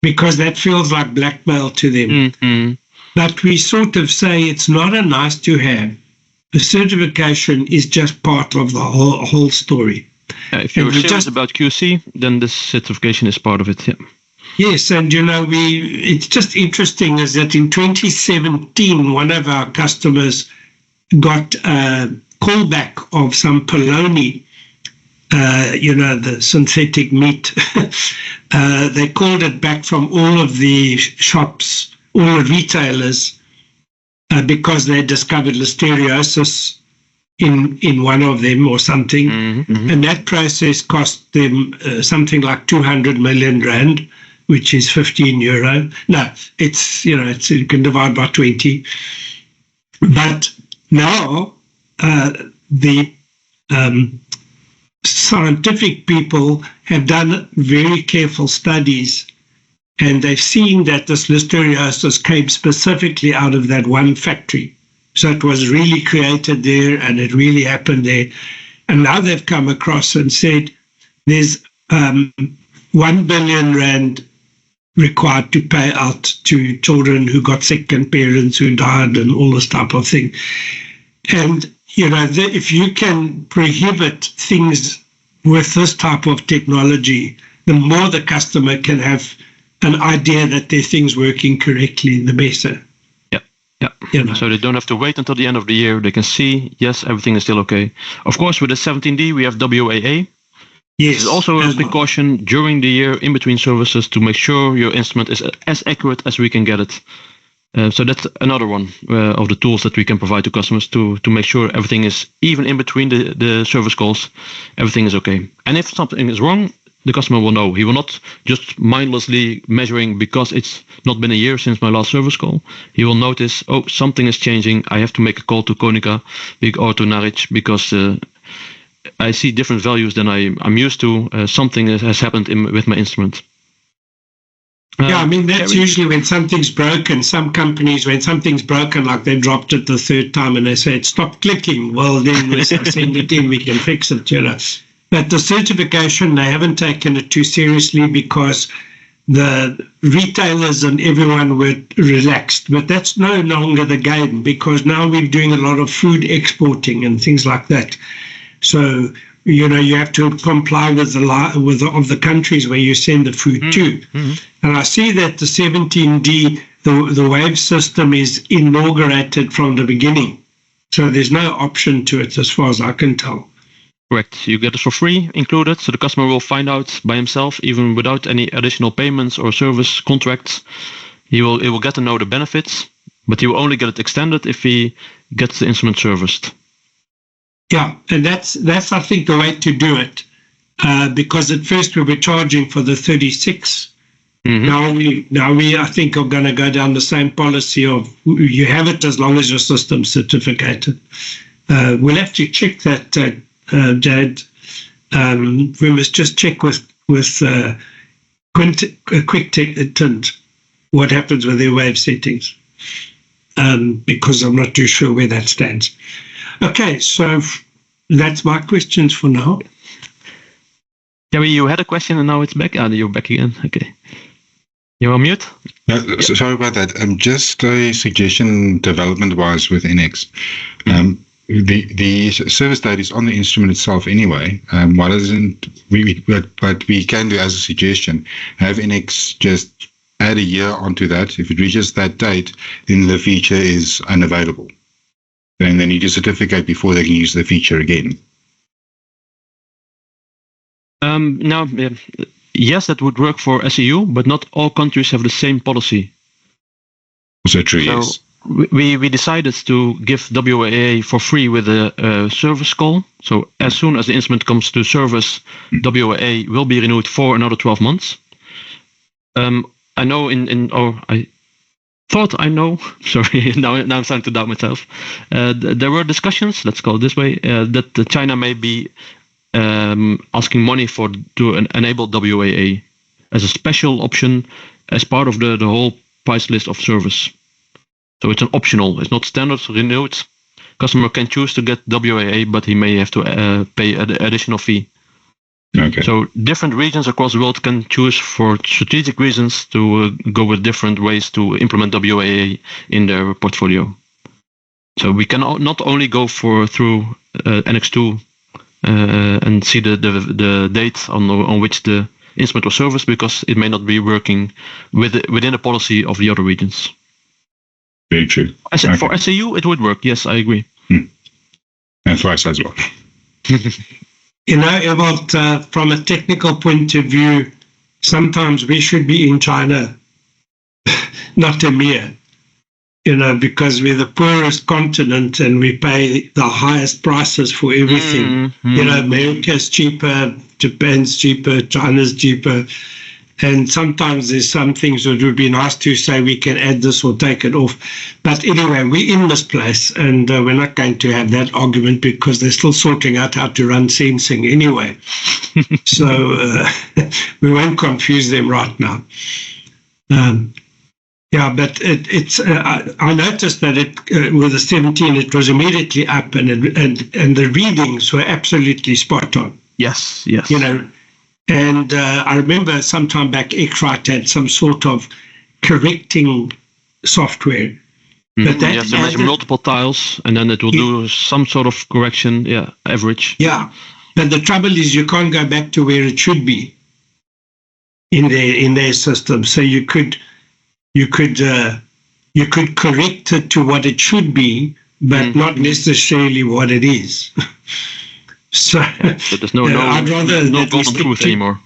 because that feels like blackmail to them. Mm-hmm. But we sort of say it's not a nice to have. The certification is just part of the whole story. If you're serious about QC, then this certification is part of it, yeah. Yes, and it's just interesting is that in 2017, one of our customers got a callback of some polony, the synthetic meat. They called it back from all of the shops, all the retailers, because they discovered listeriosis in one of them or something. Mm-hmm. And that process cost them something like 200 million rand, which is 15 euro. No, it's you can divide by 20. But now the scientific people have done very careful studies, and they've seen that this listeriosis came specifically out of that one factory. So it was really created there, and it really happened there. And now they've come across and said there's 1 billion rand required to pay out to children who got second parents who died and all this type of thing. And, if you can prohibit things with this type of technology, the more the customer can have an idea that their thing's working correctly, the better. Yeah. So they don't have to wait until the end of the year. They can see, yes, everything is still okay. Of course, with the 17D, we have WAA. Yes. There's also a precaution during the year in between services to make sure your instrument is as accurate as we can get it. So that's another one of the tools that we can provide to customers to make sure everything is, even in between the service calls, everything is okay. And if something is wrong, the customer will know. He will not just mindlessly measuring because it's not been a year since my last service call. He will notice, oh, something is changing. I have to make a call to Konica or to NARICH because I see different values than I'm used to. Something has happened with my instrument. Yeah, I mean, that's usually when something's broken. Some companies, when something's broken, like they dropped it the third time and they say it stopped clicking, well, then we send it in, we can fix it, you know. But the certification, they haven't taken it too seriously because the retailers and everyone were relaxed. But that's no longer the game because now we're doing a lot of food exporting and things like that. So, you know, you have to comply with the countries where you send the food to. Mm-hmm. And I see that the 17D, the wave system is inaugurated from the beginning. So there's no option to it as far as I can tell. Correct. You get it for free included, so the customer will find out by himself, even without any additional payments or service contracts. He will get to know the benefits, but he will only get it extended if he gets the instrument serviced. Yeah, and that's I think the way to do it, because at first we were charging for the 36. Mm-hmm. Now we I think are going to go down the same policy of you have it as long as your system's certificated. We'll have to check that, Jade. We must just check with Quick Tint what happens with their wave settings, because I'm not too sure where that stands. Okay, so that's my questions for now. Gary, you had a question and now it's back. You're back again. Okay. You're on mute? Sorry about that. Just a suggestion development-wise with NX. The service date is on the instrument itself anyway. Why doesn't but we can do as a suggestion, have NX just add a year onto that. If it reaches that date, then the feature is unavailable. Then they need a certificate before they can use the feature again. Now, yes, that would work for SEU, but not all countries have the same policy. So true, yes. We decided to give WAA for free with a service call. So as soon as the instrument comes to service, WAA will be renewed for another 12 months. I know I thought I know, sorry, now I'm starting to doubt myself. There were discussions, let's call it this way, that China may be asking money to enable WAA as a special option as part of the whole price list of service. So it's an optional, it's not standard renewed. Customer can choose to get WAA, but he may have to pay an additional fee. Okay. So different regions across the world can choose for strategic reasons to go with different ways to implement WAA in their portfolio. So we can not only go through NX2 and see the date on which the instrument was serviced, because it may not be working within the policy of the other regions. Very true. For SAU, it would work. Yes, I agree. And for us as well. You know, Ewald, from a technical point of view, sometimes we should be in China, not EMEA, you know, because we're the poorest continent and we pay the highest prices for everything. You know, America's cheaper, Japan's cheaper, China's cheaper. And sometimes there's some things that would be nice to say we can add this or take it off. But anyway, we're in this place and we're not going to have that argument because they're still sorting out how to run sensing anyway. So we won't confuse them right now. Yeah, but I noticed that with the 17, it was immediately up and the readings were absolutely spot on. Yes. You know, and I remember some time back, X-Rite had some sort of correcting software. But that yes, there were multiple tiles, and then it will do some sort of correction, average. Yeah, but the trouble is you can't go back to where it should be in their system. So you could correct it to what it should be, but not necessarily what it is. So, so there's no golden truth anymore.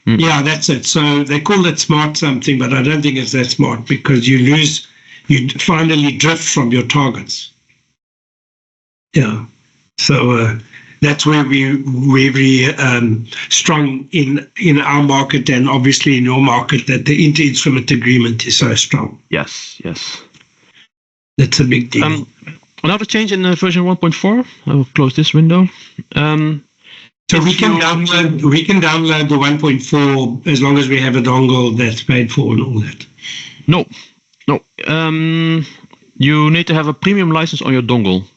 Yeah, that's it. So they call it smart something, but I don't think it's that smart, because you finally drift from your targets. Yeah. So that's where we're very strong in our market, and obviously in your market, that the inter-instrument agreement is so strong. Yes. That's a big deal. Another change in version 1.4. I will close this window. So we can download the 1.4 as long as we have a dongle that's paid for and all that. No. You need to have a premium license on your dongle.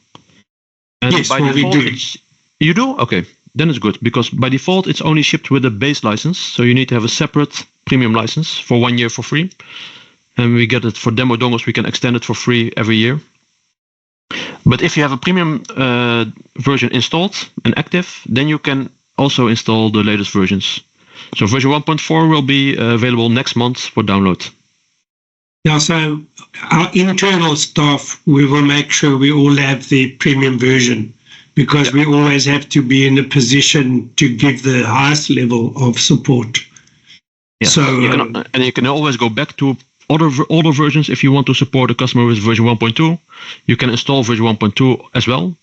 And yes, by default, we do. You do? Okay, then it's good, because by default it's only shipped with a base license. So you need to have a separate premium license for 1 year for free. And we get it for demo dongles. We can extend it for free every year. But if you have a premium version installed and active, then you can also install the latest versions. So version 1.4 will be available next month for download. Yeah, so our internal staff, we will make sure we all have the premium version, because we always have to be in a position to give the highest level of support. Yeah. So you can always go back to older versions if you want to support a customer with version 1.2. You can install version 1.2 as well,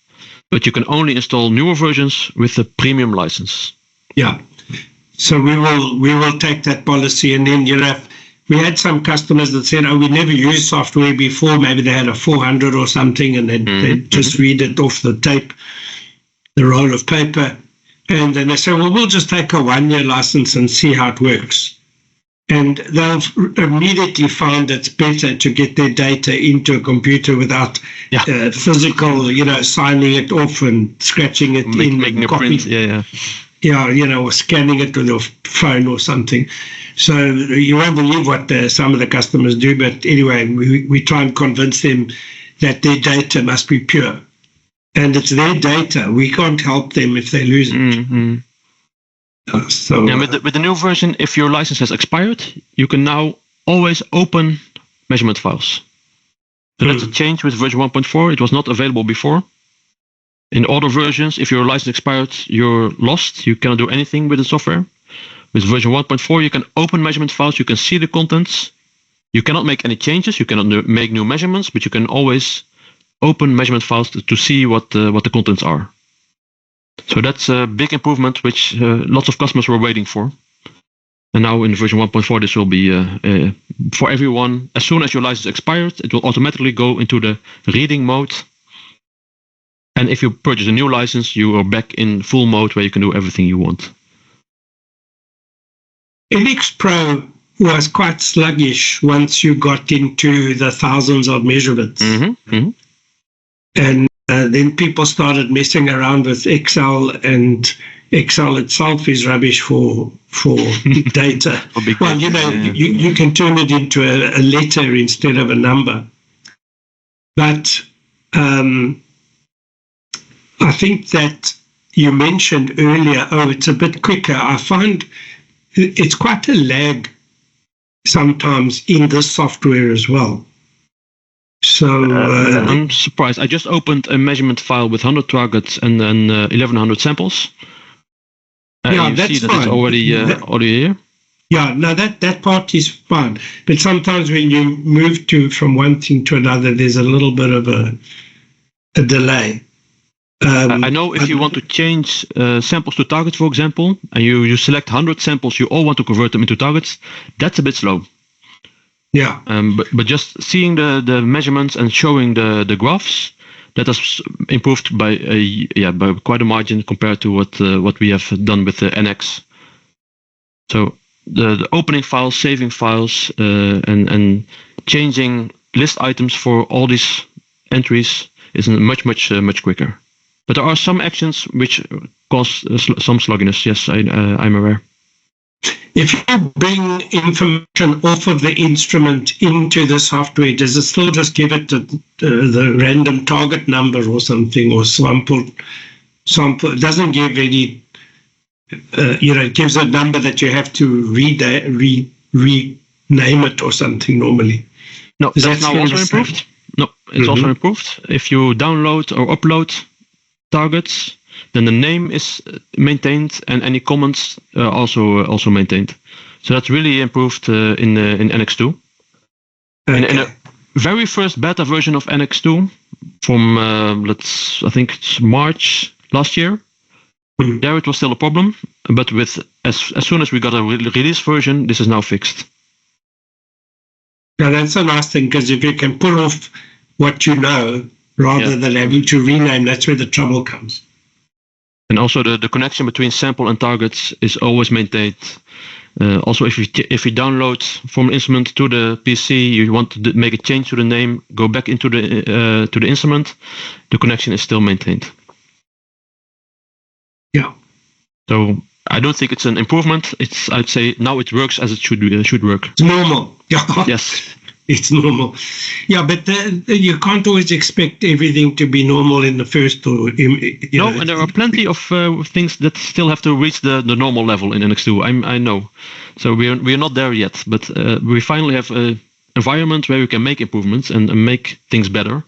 but you can only install newer versions with the premium license. Yeah. So we will take that policy, and then we had some customers that said, we never used software before. Maybe they had a 400 or something, and they'd just read it off the tape, the roll of paper. And then they said, well, we'll just take a 1 year license and see how it works. And they'll immediately find it's better to get their data into a computer without physical, signing it off and scratching it in, making a print. Yeah, or scanning it with your phone or something. So you won't believe what some of the customers do. But anyway, we try and convince them that their data must be pure. And it's their data. We can't help them if they lose it. Mm-hmm. With the new version, if your license has expired, you can now always open measurement files. So that's a change with version 1.4. It was not available before. In older versions, if your license expired, you're lost. You cannot do anything with the software. With version 1.4, you can open measurement files. You can see the contents. You cannot make any changes. You cannot make new measurements, but you can always open measurement files to see what the contents are. So that's a big improvement, which lots of customers were waiting for. And now in version 1.4, this will be for everyone. As soon as your license expired, it will automatically go into the reading mode. And if you purchase a new license, you are back in full mode where you can do everything you want. NX Pro was quite sluggish once you got into the thousands of measurements. Mm-hmm. Mm-hmm. And then people started messing around with Excel, and Excel itself is rubbish for data. Well, you can turn it into a letter instead of a number. But I think that you mentioned earlier, it's a bit quicker. I find it's quite a lag sometimes in this software as well. So I'm surprised. I just opened a measurement file with 100 targets and then 1100 samples. Yeah, that's see that fine. It's already here. Yeah, no, that part is fine. But sometimes when you move from one thing to another, there's a little bit of a delay. I know if you want to change samples to targets, for example, and you select 100 samples, you all want to convert them into targets, that's a bit slow. Yeah. But just seeing the measurements and showing the graphs, that has improved by quite a margin compared to what we have done with the NX. So the opening files, saving files, and changing list items for all these entries is much quicker. But there are some actions which cause some sluggishness. Yes, I'm aware. If you bring information off of the instrument into the software, does it still just give it the random target number or something, or sample? It doesn't give any, it gives a number that you have to rename it or something normally. No, that's now also improved. No, it's also improved. If you download or upload targets, then the name is maintained and any comments also maintained. So that's really improved in NX2. Okay. In a very first beta version of NX2 from I think it's March last year. There it was still a problem, but with as soon as we got a release version, this is now fixed. Now that's a nice thing, because if you can pull off what you know rather than having to rename, that's where the trouble comes. And also the connection between sample and targets is always maintained. Also, if you download from instrument to the PC, you want to make a change to the name, go back into the instrument, the connection is still maintained. Yeah. So I don't think it's an improvement. I'd say now it works as it should work. It's normal. Yeah. Yes. It's normal. Yeah, but you can't always expect everything to be normal in the first. And there are plenty of things that still have to reach the normal level in NX2. I know. So we are not there yet, but we finally have an environment where we can make improvements and make things better.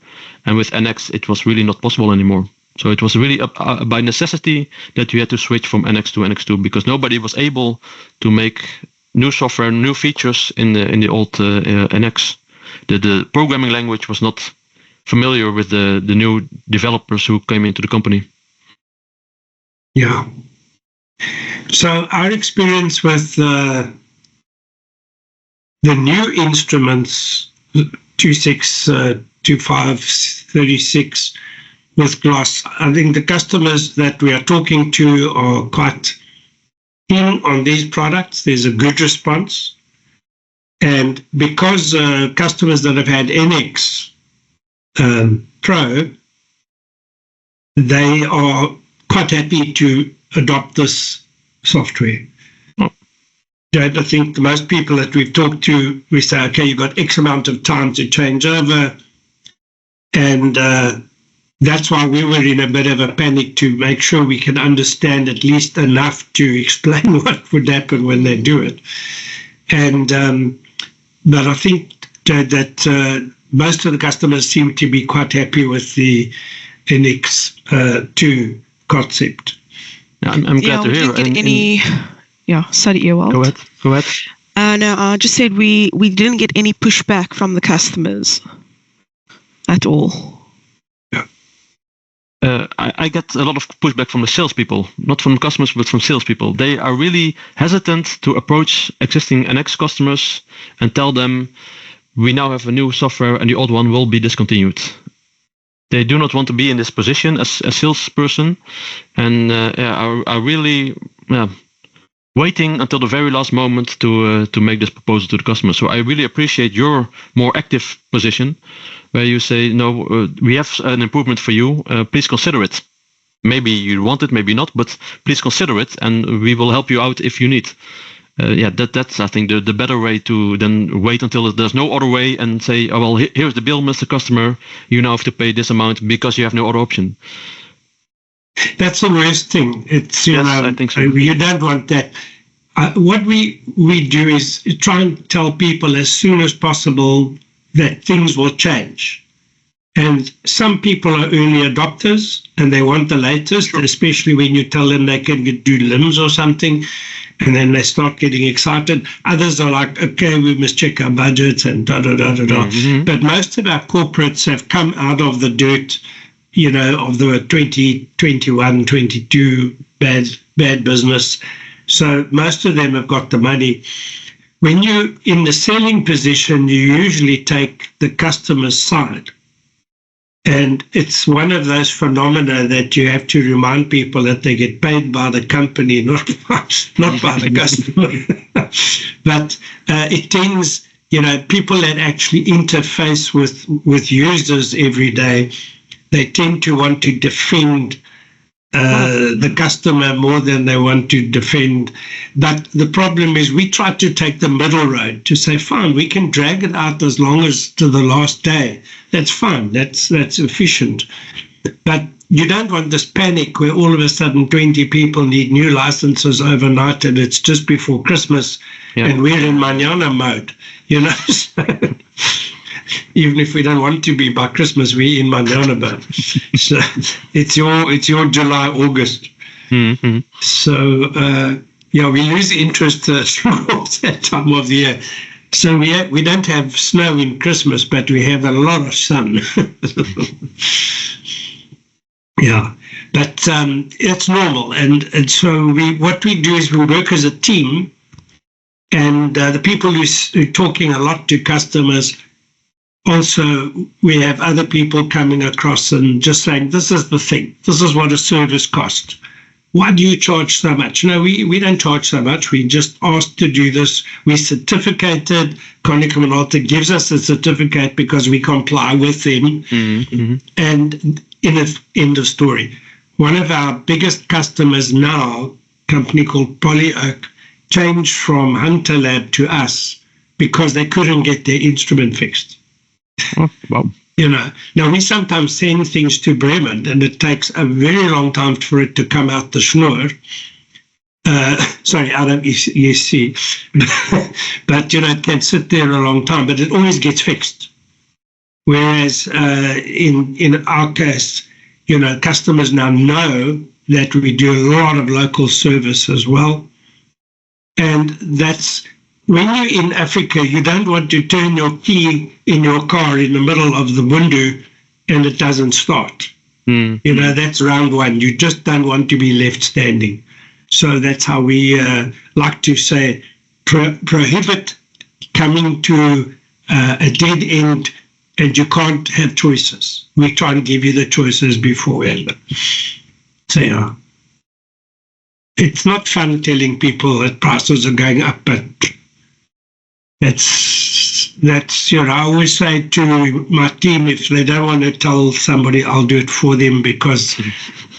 And with NX, it was really not possible anymore. So it was really by necessity that we had to switch from NX to NX2, because nobody was able to make new software, new features in the old NX. The programming language was not familiar with the new developers who came into the company. Yeah. So our experience with the new instruments, 26, 25, 36 with glass, I think the customers that we are talking to are quite keen on these products. There's a good response. And because customers that have had NX Pro, they are quite happy to adopt this software. I think most people that we've talked to, we say, okay, you've got X amount of time to change over. And that's why we were in a bit of a panic to make sure we can understand at least enough to explain what would happen when they do it. And but I think that most of the customers seem to be quite happy with the NX2 concept. I'm glad to hear. Sorry, Ewald. Go ahead. No, I just said we didn't get any pushback from the customers at all. I get a lot of pushback from the salespeople, not from customers, but from salespeople. They are really hesitant to approach existing NX customers and tell them, we now have a new software and the old one will be discontinued. They do not want to be in this position as a salesperson, and are really waiting until the very last moment to make this proposal to the customer. So I really appreciate your more active position, where you say, no, we have an improvement for you, please consider it. Maybe you want it, maybe not, but please consider it, and we will help you out if you need. That's I think the better way to then wait until there's no other way and say, oh, well, here's the bill, Mr. Customer, you now have to pay this amount because you have no other option. That's the worst thing. It's I think so. You don't want that. What we do is try and tell people as soon as possible that things will change. And some people are early adopters and they want the latest, especially when you tell them they can do limbs or something, and then they start getting excited. Others are like, okay, we must check our budgets and da-da-da-da-da. Mm-hmm. But most of our corporates have come out of the dirt, of the 2021, 22 bad business. So most of them have got the money. When you're in the selling position, you usually take the customer's side. And it's one of those phenomena that you have to remind people that they get paid by the company, not by the customer. But it tends, people that actually interface with users every day, they tend to want to defend the customer more than they want to defend. But the problem is we try to take the middle road to say, fine, we can drag it out as long as to the last day. That's fine. That's efficient. But you don't want this panic where all of a sudden 20 people need new licenses overnight and it's just before Christmas and we're in manana mode, even if we don't want to be by Christmas, we're in Mandanaba. So it's your July, August. Mm-hmm. So we lose interest towards that time of the year. So we don't have snow in Christmas, but we have a lot of sun. Yeah, but it's normal, and so what we do is we work as a team, and the people who are talking a lot to customers. Also, we have other people coming across and just saying, "This is the thing. This is what a service costs. Why do you charge so much?" No, we don't charge so much. We just asked to do this. We certificated. Konica Minolta gives us a certificate because we comply with them. Mm-hmm. And end of story. One of our biggest customers now, a company called Polyoak, changed from Hunter Lab to us because they couldn't get their instrument fixed. Oh, wow. Now we sometimes send things to Bremen and it takes a very long time for it to come out the schnoor. Out of EC. But, it can sit there a long time, but it always gets fixed. Whereas in our case, customers now know that we do a lot of local service as well. And that's when you're in Africa, you don't want to turn your key in your car in the middle of the window and it doesn't start. Mm. That's round one. You just don't want to be left standing. So that's how we like to say, prohibit coming to a dead end and you can't have choices. We try to give you the choices beforehand. So, yeah. It's not fun telling people that prices are going up, but that's I always say to my team, if they don't want to tell somebody, I'll do it for them because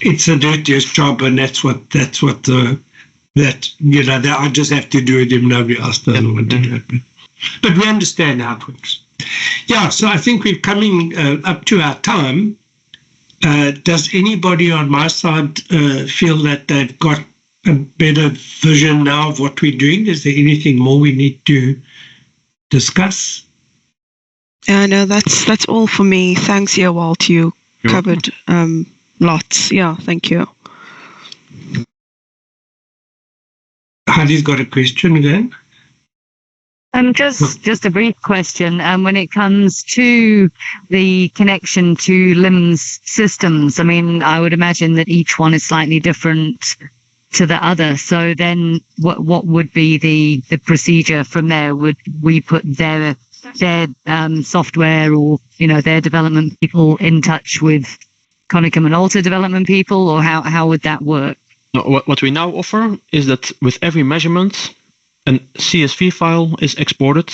it's the dirtiest job, and I just have to do it if nobody else doesn't want to do it. But we understand how it works. Yeah, so I think we're coming up to our time. Does anybody on my side feel that they've got a better vision now of what we're doing? Is there anything more we need to discuss? No, that's all for me. Thanks, Ewald. You covered lots. Yeah, thank you. Heidi's got a question again. Just a brief question. When it comes to the connection to LIMS systems, I mean, I would imagine that each one is slightly different to the other. So then what would be the procedure from there? Would we put their software or, their development people in touch with Konica Minolta development people, or how would that work? No, what we now offer is that with every measurement, an CSV file is exported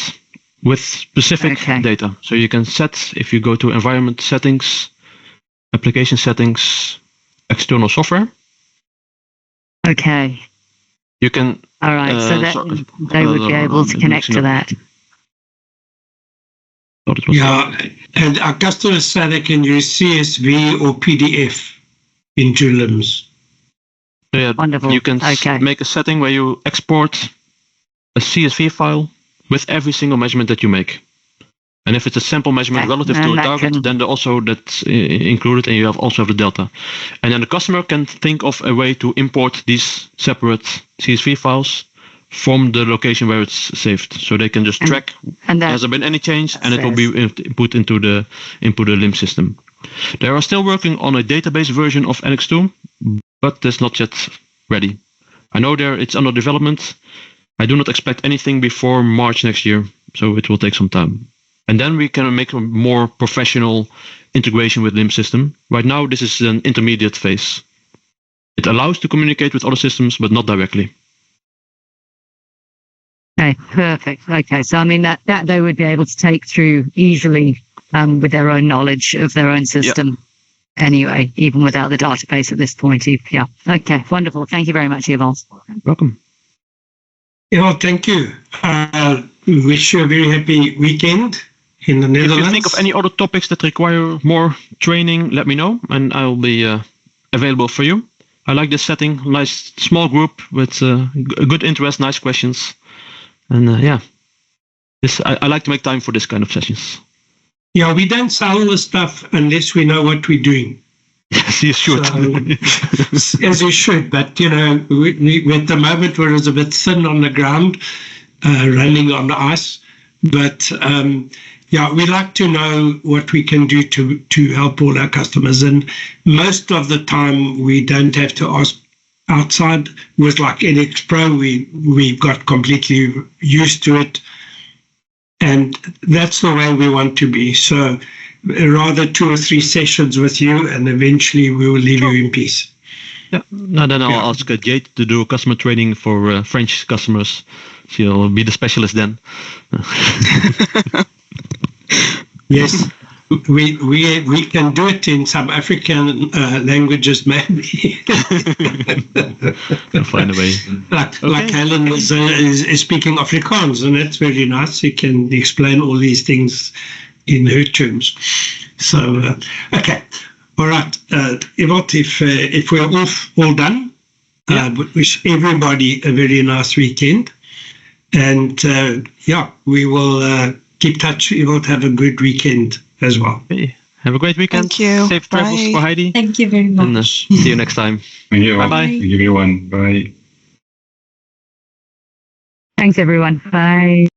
with specific data. So you can set, if you go to environment settings, application settings, external software. Okay. You can. All right. So that they would be able to connect to that. Yeah, and our customers say they can use CSV or PDF into LIMS. Yeah, wonderful. You can make a setting where you export a CSV file with every single measurement that you make. And if it's a sample measurement relative to a target, then also that's included, and you also have the delta. And then the customer can think of a way to import these separate CSV files from the location where it's saved. So they can just track, has there been any change, and it will be put into the LIMS system. They are still working on a database version of NX2, but it's not yet ready. I know it's under development. I do not expect anything before March next year, so it will take some time. And then we can make a more professional integration with LIMS system. Right now, this is an intermediate phase. It allows to communicate with other systems, but not directly. Okay, perfect. Okay, so I mean that they would be able to take through easily with their own knowledge of their own system. Anyway, even without the database at this point. Yeah. Okay, wonderful. Thank you very much, Ewald. Welcome. Yeah, thank you. We wish you a very happy weekend in the Netherlands. If you think of any other topics that require more training, let me know, and I'll be available for you. I like this setting, nice small group with good interest, nice questions. And I like to make time for this kind of sessions. Yeah, we don't sell the stuff unless we know what we're doing. Yes, you should. So, as you should, but we at the moment we're a bit thin on the ground, running on ice. But we like to know what we can do to help all our customers. And most of the time we don't have to ask outside. With like NX Pro, we got completely used to it. And that's the way we want to be. So rather 2 or 3 sessions with you, and eventually we will leave you in peace. Yeah. Then I'll ask Jade to do customer training for French customers. She'll be the specialist then. Yes, we can do it in some African languages, maybe. We'll find a way. Like Helen is speaking Afrikaans, and that's very nice. She can explain all these things in her terms. So, okay. All right. Ewald, if we're all done, wish everybody a very nice weekend. And we will keep touch. Ewald, have a good weekend as well. Okay. Have a great weekend. Thank you. Safe travels for Heidi. Thank you very much. And see you next time. Thank you. Bye-bye. Thank you, everyone. Bye. Thanks, everyone. Bye.